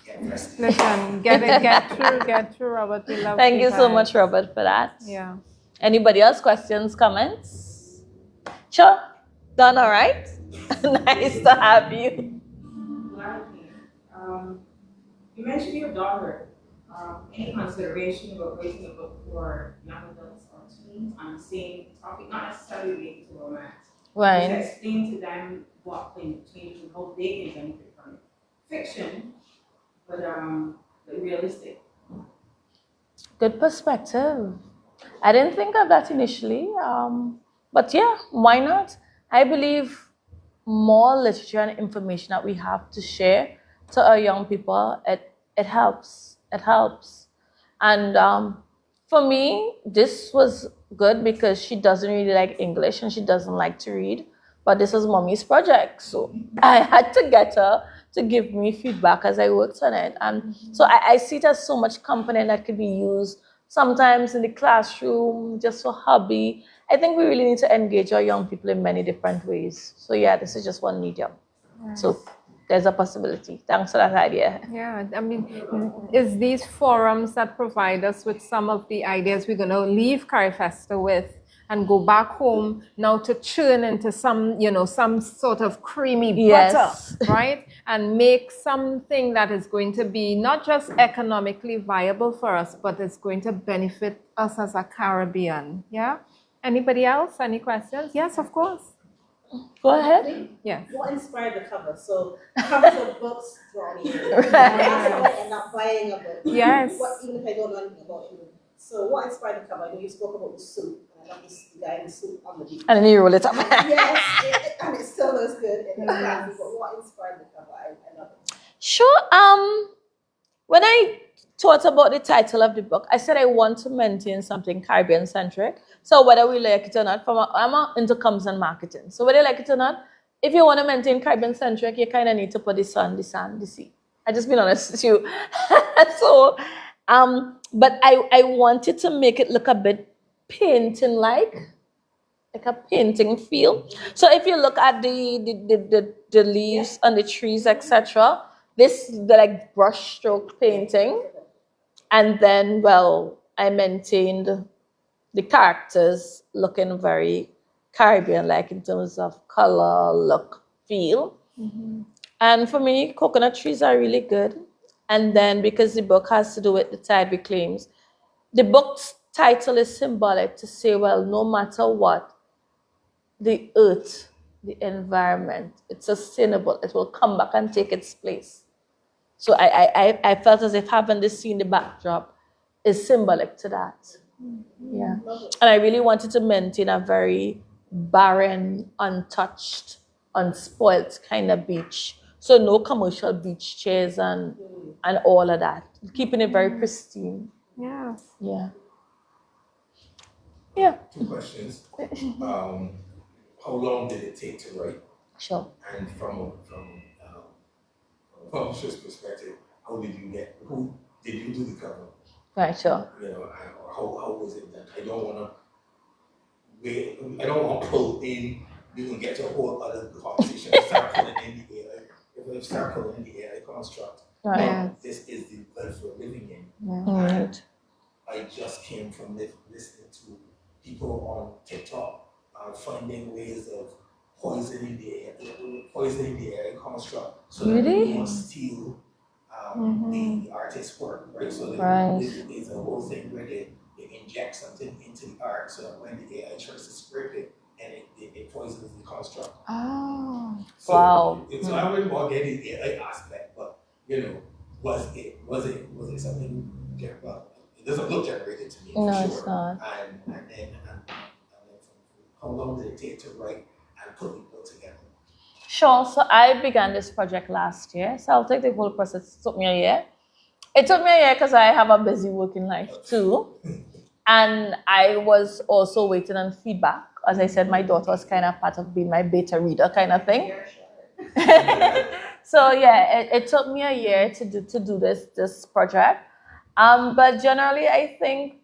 get rested. Listen, get through, Robert. We love Thank you so feedback. much, Robert, for that. Yeah. Anybody else? Questions, comments? Sure. Done all right? Nice to have you. Glad to hear. You mentioned your daughter. Any consideration about writing a book for young adults or teens on the same topic, not necessarily related to romance? Just Right. explain to them what can change and how they can benefit from it. Fiction, but realistic. Good perspective. I didn't think of that initially, but yeah, why not? I believe more literature and information that we have to share to our young people, it helps. It helps. And for me, this was good because she doesn't really like English and she doesn't like to read. But this was mommy's project, so I had to get her to give me feedback as I worked on it. And so I see it as so much company that could be used sometimes in the classroom, just for hobby. I think we really need to engage our young people in many different ways. So yeah, this is just one medium. So there's a possibility. Thanks for that idea. Yeah, I mean, it's these forums that provide us with some of the ideas we're going to leave CARIFESTA with and go back home now to churn into some, some sort of creamy Yes. butter, right? And make something that is going to be not just economically viable for us, but it's going to benefit us as a Caribbean. Yeah? Anybody else? Any questions? Yes, of course. Go ahead. Yes. What inspired the cover? So covers of books draw me in. That's how I end up buying a book. Yes. Even if I don't know anything about it. So what inspired the cover? I know you spoke about the suit. And I love this guy in the suit on the beach. And then you roll it up. Yes, and it still looks good. But what inspired the cover? I love it. Sure. When I thought about the title of the book, I said I want to maintain something Caribbean centric. So whether we like it or not, I'm into comms and marketing. So whether you like it or not, if you want to maintain Caribbean centric, you kind of need to put the sun, the sand, the sea. I just been honest with you. So, but I wanted to make it look a bit painting like a painting feel. So if you look at the leaves on the trees, etc., the like brush stroke painting. And then, well, I maintained the characters looking very Caribbean, like in terms of color, look, feel. And for me, coconut trees are really good. And then because the book has to do with the tide reclaims, the book's title is symbolic to say, well, no matter what, the earth, the environment, it's sustainable. It will come back and take its place. So I felt as if having this scene in the backdrop is symbolic to that. Yeah. And I really wanted to maintain a very barren, untouched, unspoilt kind of beach. So no commercial beach chairs and all of that. Keeping it very pristine. Yeah. Yeah. Yeah. 2 questions. How long did it take to write? Sure. And from a publisher's perspective, who did you do the cover? Right, sure. How was it done? I don't want to pull in, you can get to a whole other conversation, start pulling in the AI. If we start pulling in the AI construct, Right. this is the life we're living in. Right. I just came from listening to people on TikTok finding ways of poisoning the air construct so that Really? they don't steal the artist's work, right? So Right. there's a whole thing where they inject something into the art so that when the AI tries to scrape it and it poisons the construct. Oh. So, Wow. So I wouldn't want to get the AI aspect, but was it something? Well, it doesn't look generated to me. No, for it's sure. not. And then how long did it take to write and put the book together? Sure. So I began this project last year. So I'll take the whole process. It took me a year. It took me a year because I have a busy working life too. And I was also waiting on feedback. As I said, my daughter was kind of part of being my beta reader kind of thing. So yeah, it took me a year to do this project. But generally, I think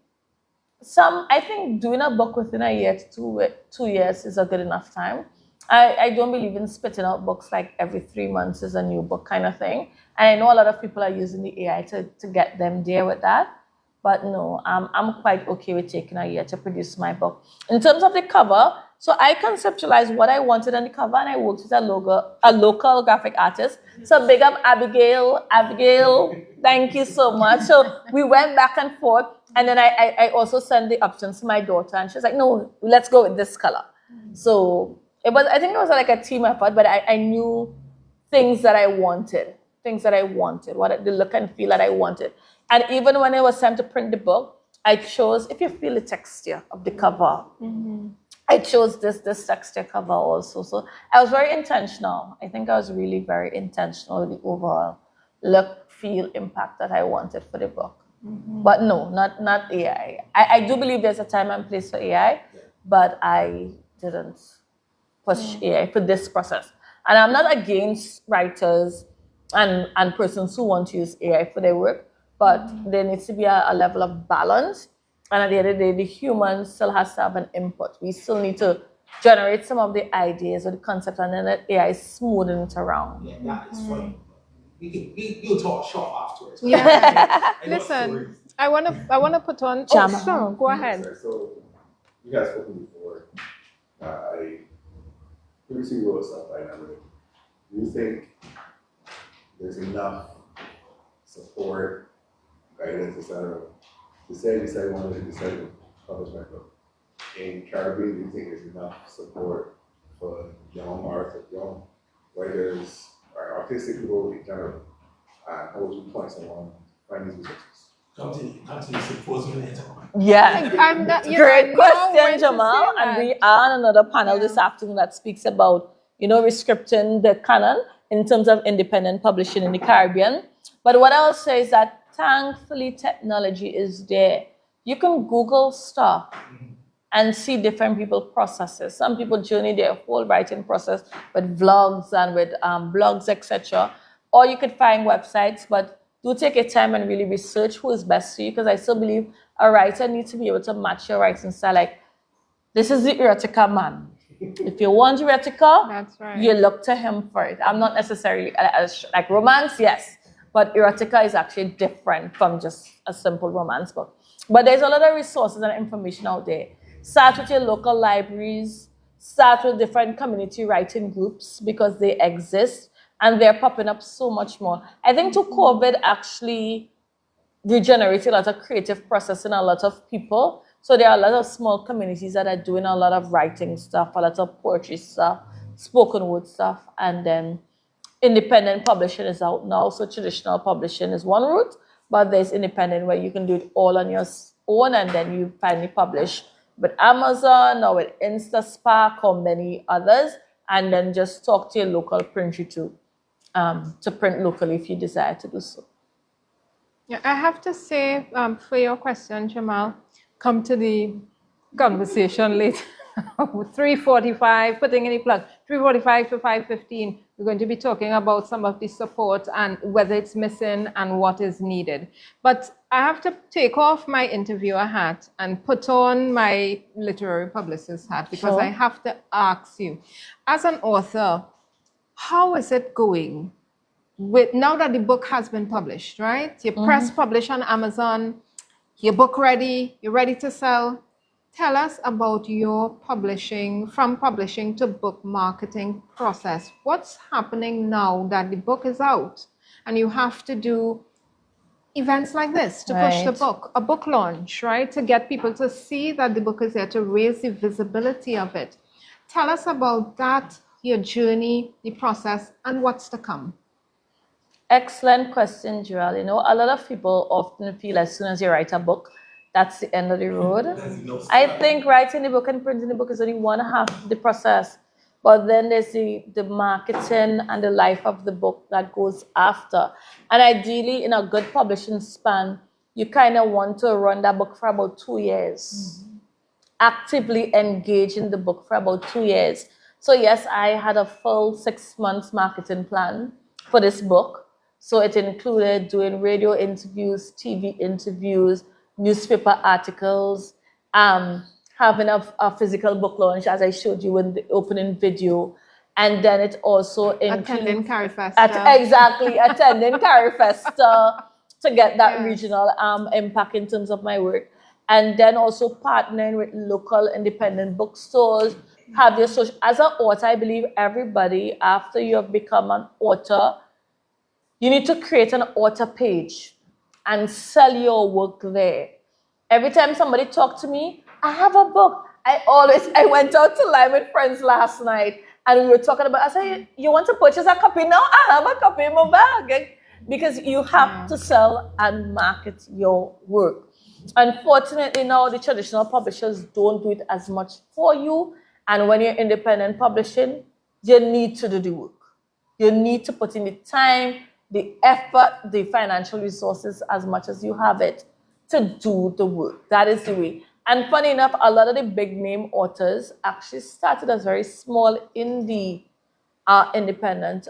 doing a book within a year to 2 years is a good enough time. I don't believe in spitting out books like every 3 months is a new book kind of thing. And I know a lot of people are using the AI to get them there with that. But no, I'm quite okay with taking a year to produce my book. In terms of the cover, so I conceptualized what I wanted on the cover, and I worked with a local graphic artist. So big up Abigail. Abigail, thank you so much. So we went back and forth, and then I also sent the options to my daughter, and she was like, no, let's go with this color. So I think it was like a team effort, but I knew things that I wanted, what the look and feel that I wanted. And even when it was time to print the book, I chose, if you feel the texture of the cover, I chose this texture cover also. So I was very intentional. I think I was really very intentional with the overall look, feel, impact that I wanted for the book. But no, not AI. I do believe there's a time and place for AI, but I didn't push AI for this process. And I'm not against writers and persons who want to use AI for their work, but there needs to be a level of balance. And at the end of the day, the human still has to have an input. We still need to generate some of the ideas or the concepts, and then let AI smoothing it around. Yeah, that is funny. We'll talk short afterwards. Yeah. I got Listen, stories. I wanna put on. Jama. Sure, go ahead. So, you guys spoken before. I previously wrote stuff I never. Do you think there's enough support, guidance, etc., to say I wanted to decide to publish my book? In Caribbean, do you think there's enough support for young writers, or artistic people in general? How would you point someone to find these resources? Come to the symposium later. Yeah. Great question, Jamal. And we are on another panel this afternoon that speaks about, restricting the canon in terms of independent publishing in the Caribbean. But what I'll say is that thankfully technology is there. You can Google stuff and see different people's processes. Some people journey their whole writing process with vlogs and with blogs, etc. Or you could find websites, but do take your time and really research who is best for you, because I still believe a writer needs to be able to match your writing style. Like, this is the erotica man. If you want erotica, That's right. you look to him for it. I'm not necessarily, like romance, yes, but erotica is actually different from just a simple romance book. But there's a lot of resources and information out there. Start with your local libraries, start with different community writing groups, because they exist and they're popping up so much more. I think COVID actually regenerated a lot of creative process in a lot of people. So there are a lot of small communities that are doing a lot of writing stuff, a lot of poetry stuff, spoken word stuff, and then independent publishing is out now. So traditional publishing is one route, but there's independent where you can do it all on your own, and then you finally publish with Amazon or with InstaSpark or many others, and then just talk to your local printer to print locally if you desire to do so. Yeah, I have to say, for your question, Jamal, come to the conversation later. 3:45, putting in a plug, 3:45 to 5:15, we're going to be talking about some of the support and whether it's missing and what is needed. But I have to take off my interviewer hat and put on my literary publicist hat, because Sure. I have to ask you, as an author, how is it going now that the book has been published, right? You press publish on Amazon, your book ready, you're ready to sell. Tell us about your from publishing to book marketing process. What's happening now that the book is out and you have to do events like this to push the Right. book, a book launch, right? To get people to see that the book is there, to raise the visibility of it. Tell us about that, your journey, the process, and what's to come. Excellent question, Joel. A lot of people often feel as soon as you write a book, that's the end of the road. I think writing the book and printing the book is only one half of the process. But then there's the marketing and the life of the book that goes after. And ideally, in a good publishing span, you kind of want to run that book for about 2 years. Actively engage in the book for about 2 years. So yes, I had a full 6 months marketing plan for this book. So it included doing radio interviews, TV interviews, newspaper articles, having a physical book launch, as I showed you in the opening video. And then it also Attending includes CARIFESTA. exactly attending CARIFESTA to get that Yes. regional impact in terms of my work. And then also partnering with local independent bookstores. Have your social, as an author, I believe everybody, after you have become an author, you need to create an author page and sell your work there. Every time somebody talk to me, I have a book. I went out to lunch with friends last night and we were talking about, I said, you want to purchase a copy now? I have a copy in my bag. Because you have to sell and market your work. Unfortunately, now the traditional publishers don't do it as much for you. And when you're independent publishing, you need to do the work. You need to put in the time, the effort, the financial resources as much as you have it to do the work. That is the way. And funny enough, a lot of the big name authors actually started as very small indie independent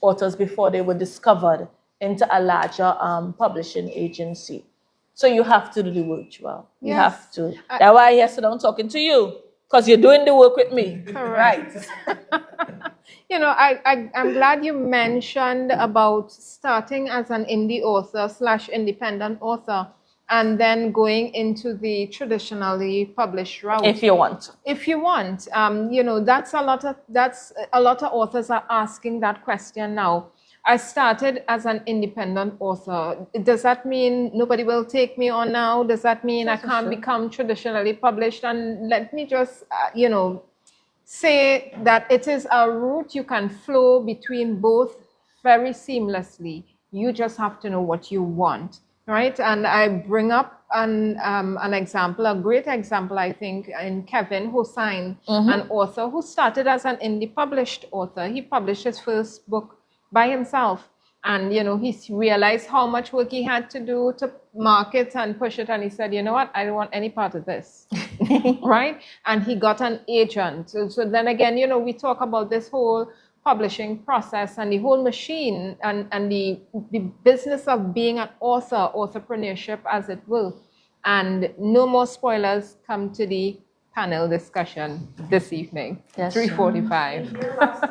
authors before they were discovered into a larger publishing agency. So you have to do the work, Joelle. You Yes. have to. That's why I here sit down talking to you, because you're doing the work with me. Correct. Right. You know, I'm glad you mentioned about starting as an indie author / independent author and then going into the traditionally published route. If you want. If you want, you know, that's a lot of authors are asking that question now. I started as an independent author. Does that mean nobody will take me on now? Does that mean I can't become traditionally published? And let me just, you know, say that it is a route you can flow between both very seamlessly. You just have to know what you want, right? And I bring up an example, a great example, I think, in Kevin Hossain, an author who started as an indie published author. He published his first book by himself. And, you know, he realized how much work he had to do to market and push it. And he said, you know what, I don't want any part of this, right? And he got an agent. So then again, you know, we talk about this whole publishing process and the whole machine and the business of being an author, entrepreneurship as it will. And no more spoilers, come to the panel discussion this evening, Yes. 3:45. Your last,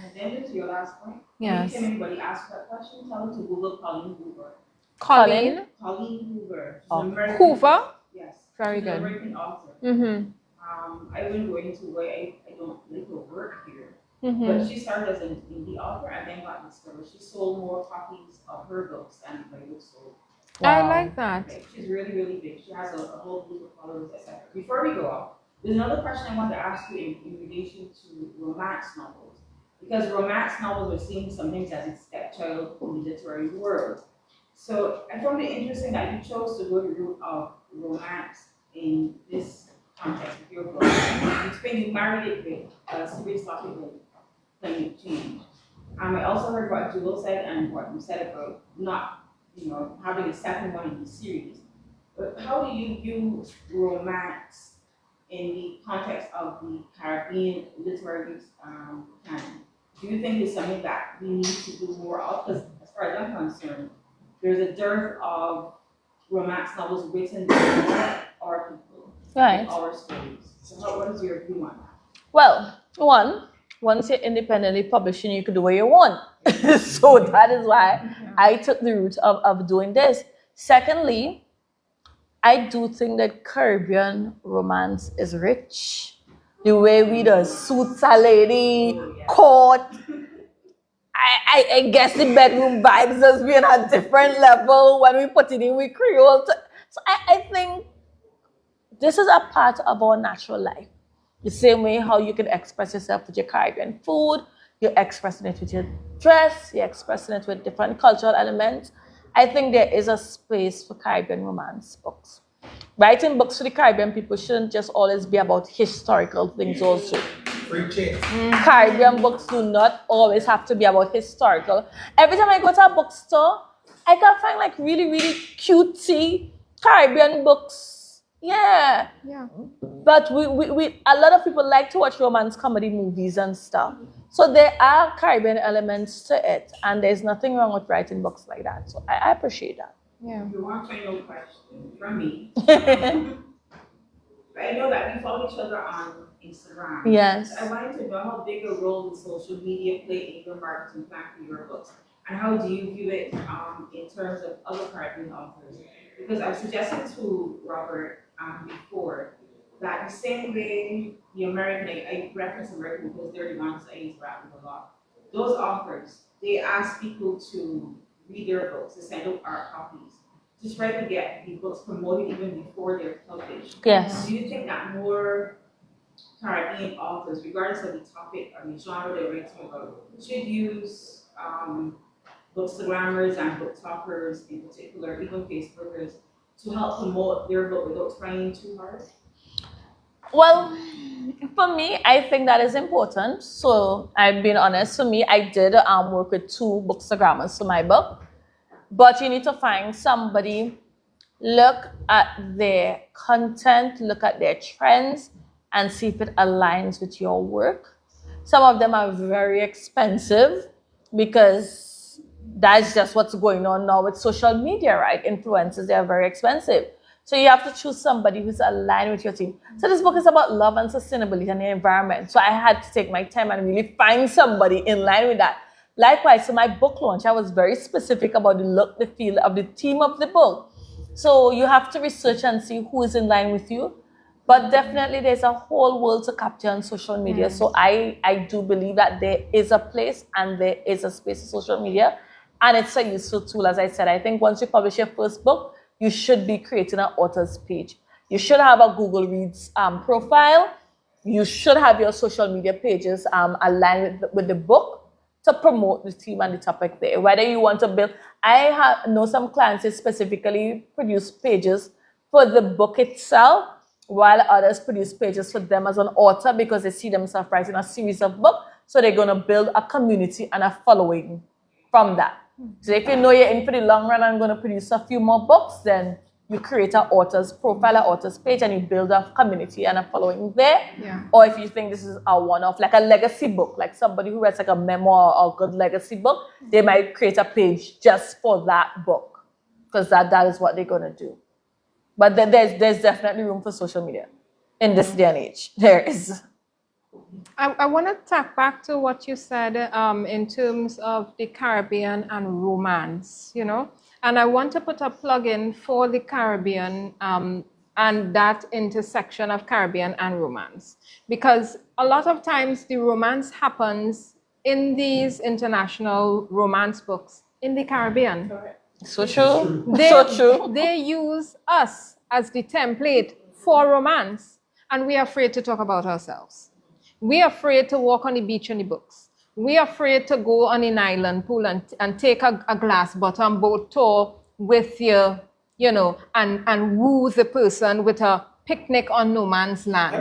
addendum to your last point. Yes. Anytime anybody asks that question, tell them to Google Colleen Hoover. Colleen Colleen Hoover. She's Oh. an American. Hoover? Yes. Very She's good. an American author. Mm-hmm. I wouldn't go into why I don't like her work here. Mm-hmm. But she started as an indie author and then got discovered. She sold more copies of her books than my books sold. I Wow. like that. Like, she's really, really big. She has a whole group of followers, etc. Before we go off, there's another question I want to ask you in relation to romance novels. Because romance novels are seen sometimes as a stepchild in the literary world. So I found it interesting that you chose to go the route of romance in this context of your book. You explained you married it with a serious topic of climate change. I also heard what Jewel said and what you said about not, you know, having a second one in the series. But how do you view romance in the context of the Caribbean literary canon? Do you think it's something that we need to do more of? Because as far as I'm concerned, there's a dearth of romance novels written by our people, Right. our stories. So what is your view on that? Well, once you're independently publishing, you can do what you want. So that is why I took the route of doing this. Secondly, I do think that Caribbean romance is rich. The way we the suits a lady, court. I guess the bedroom vibes has been a different level when we put it in with Creole. So I think this is a part of our natural life. The same way how you can express yourself with your Caribbean food, you're expressing it with your dress, you're expressing it with different cultural elements. I think there is a space for Caribbean romance books. Writing books for the Caribbean people shouldn't just always be about historical things also. Free chicks. Caribbean books do not always have to be about historical. Every time I go to a bookstore, I can find like really, really cutesy Caribbean books. Yeah. Yeah. But we a lot of people like to watch romance comedy movies and stuff. So there are Caribbean elements to it, and there's nothing wrong with writing books like that. So I appreciate that. Yeah. If you want to know question from me, But I know that we follow each other on Instagram. Yes. So I wanted to know how big a role does social media play in your marketing plan for your books? And how do you view it in terms of other Caribbean authors? Because I've suggested to Robert before that the same way the American, I reference American because they're the ones I interact with a lot. Those authors, they ask people to read their books, to send out art copies, to try to get the books promoted even before they're published. Yes. Do you think that more Caribbean authors, regardless of the topic or the genre they're writing about, should use bookstagrammers and book talkers in particular, even Facebookers, to help promote their book without trying too hard? Well, for me, I think that is important. So I've been honest. For me, I did work with 2 bookstagrammers for my book. But you need to find somebody, look at their content, look at their trends, and see if it aligns with your work. Some of them are very expensive because that's just what's going on now with social media, right? Influencers, they are very expensive. So you have to choose somebody who's aligned with your team. So this book is about love and sustainability and the environment. So I had to take my time and really find somebody in line with that. Likewise, so my book launch, I was very specific about the look, the feel of the theme of the book. So you have to research and see who is in line with you. But definitely there's a whole world to capture on social media. So I do believe that there is a place and there is a space in social media. And it's a useful tool, as I said. I think once you publish your first book, you should be creating an author's page. You should have a Google Reads profile. You should have your social media pages aligned with the book to promote the theme and the topic there. Whether you want to build, I know some clients that specifically produce pages for the book itself, while others produce pages for them as an author because they see themselves writing a series of books. So they're going to build a community and a following from that. So if you know you're in for the long run and going to produce a few more books, then you create an author's profile, an author's page, and you build a community and a following there. Yeah. Or if you think this is a one-off, like a legacy book, like somebody who writes like a memoir or a good legacy book, they might create a page just for that book because that is what they're going to do. But there's definitely room for social media in this day and age. There is. I want to tap back to what you said in terms of the Caribbean and romance, you know, and I want to put a plug in for the Caribbean and that intersection of Caribbean and romance, because a lot of times the romance happens in these international romance books in the Caribbean. Correct. So true. So true. They use us as the template for romance, and we are afraid to talk about ourselves. We are afraid to walk on the beach in the books. We are afraid to go on an island pool and take a glass bottom boat tour with you know, and woo the person with a picnic on no man's land. I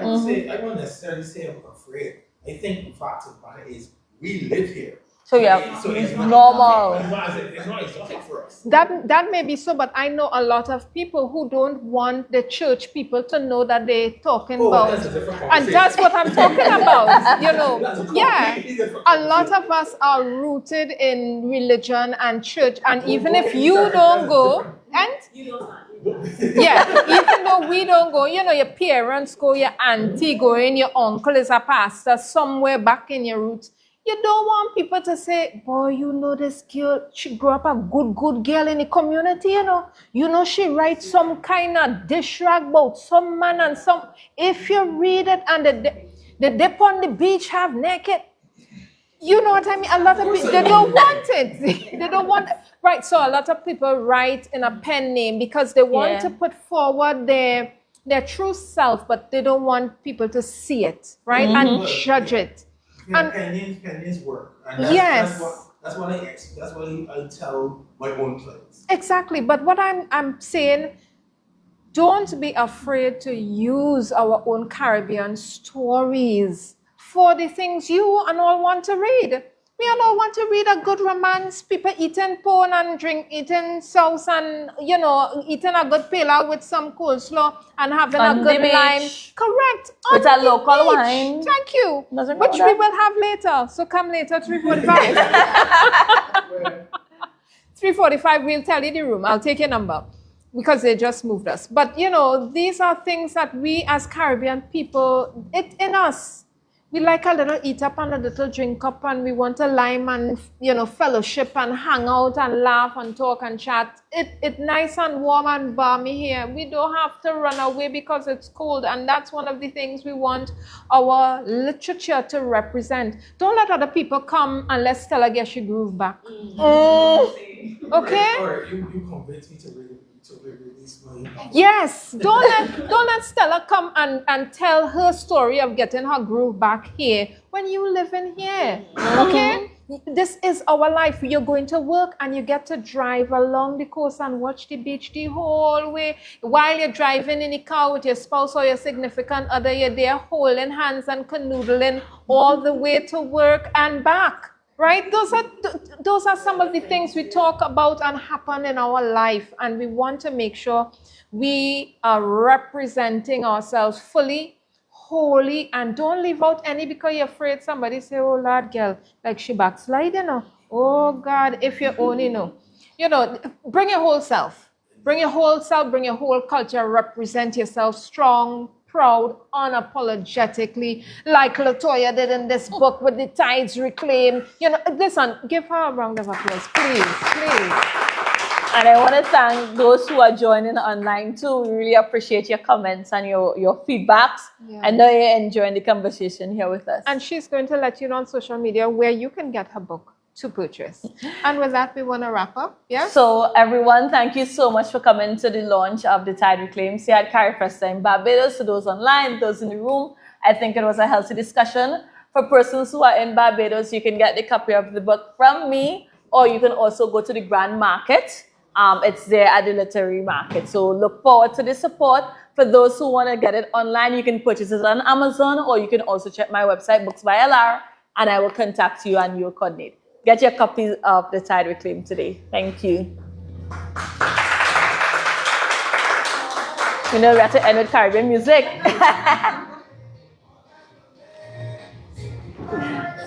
don't necessarily say I'm afraid. I think the fact of the matter is we live here. So yeah, So it's normal. It's not exotic for us. That may be so, but I know a lot of people who don't want the church people to know that they're talking about. That's a different And conversation. that's what I'm talking about, you know. That's a Yeah, completely different a lot conversation. of us are rooted in religion and church, and even Well, if you don't go, and You don't want yeah, even though we don't go, you know, your parents go, your auntie going, your uncle is a pastor somewhere back in your roots. You don't want people to say, boy, you know this girl, she grew up a good girl in the community, you know. You know, she writes some kind of dish rag about some man and some. If you read it and the dip on the beach half naked, you know what I mean? A lot of people, they don't want it. They don't want it. Right, so a lot of people write in a pen name because they want to put forward their true self, but they don't want people to see it, right? And judge it. And Opinions work. And that's what I tell my own clients. exactly. But what I'm saying, don't be afraid to use our own Caribbean stories for the things you and all want to read. We all want to read a good romance, people eating porn and eating sauce and, you know, eating a good pilau with some coleslaw and having On a the good beach. lime. Correct. With On a the local beach. wine. Thank you. Nothing wrong Which with we that. will have later. So come later, 3:45. 3:45, we'll tell you the room. I'll take your number. because they just moved us. But you know, these are things that we as Caribbean people, it in us. We like a little eat up and a little drink up, and we want a lime and, you know, fellowship and hang out and laugh and talk and chat. It's nice and warm and balmy here. We don't have to run away because it's cold, and that's one of the things we want our literature to represent. Don't let other people come and let Stella get your groove back. Okay? Or you convince me to release my. Yes, don't let Stella come and tell her story of getting her groove back here when you live in here. Okay? This is our life. You're going to work and you get to drive along the coast and watch the beach the whole way. While you're driving in the car with your spouse or your significant other, you're there holding hands and canoodling all the way to work and back. Right? Those are some of the things we talk about and happen in our life, and we want to make sure we are representing ourselves fully, wholly, and don't leave out any because you're afraid somebody say, oh Lord, girl, like she backslide, you know. Oh God, if you only know. You know, bring your whole self. Bring your whole self, bring your whole culture, represent yourself strong, proud, unapologetically, like Latoyaa did in this book with the tides reclaimed. You know, listen, give her a round of applause, please, please. And I want to thank those who are joining online too. We really appreciate your comments and your feedbacks. Yeah. I know you're enjoying the conversation here with us. And she's going to let you know on social media where you can get her book to purchase. And with that, we want to wrap up. Yeah. So everyone, thank you so much for coming to the launch of the Tide Reclaims here at CARIFESTA in Barbados. To those online, those in the room, I think it was a healthy discussion. For persons who are in Barbados, you can get the copy of the book from me, or you can also go to the Grand Market. It's there at the Literary Market. So look forward to the support. For those who want to get it online, you can purchase it on Amazon, or you can also check my website, Books by LR, and I will contact you and you'll coordinate. Get your copies of The Tide Reclaimed today. Thank you. You know, we have to end with Caribbean music.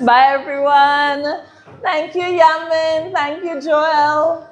Bye, everyone. Thank you, Yamin. Thank you, Joel.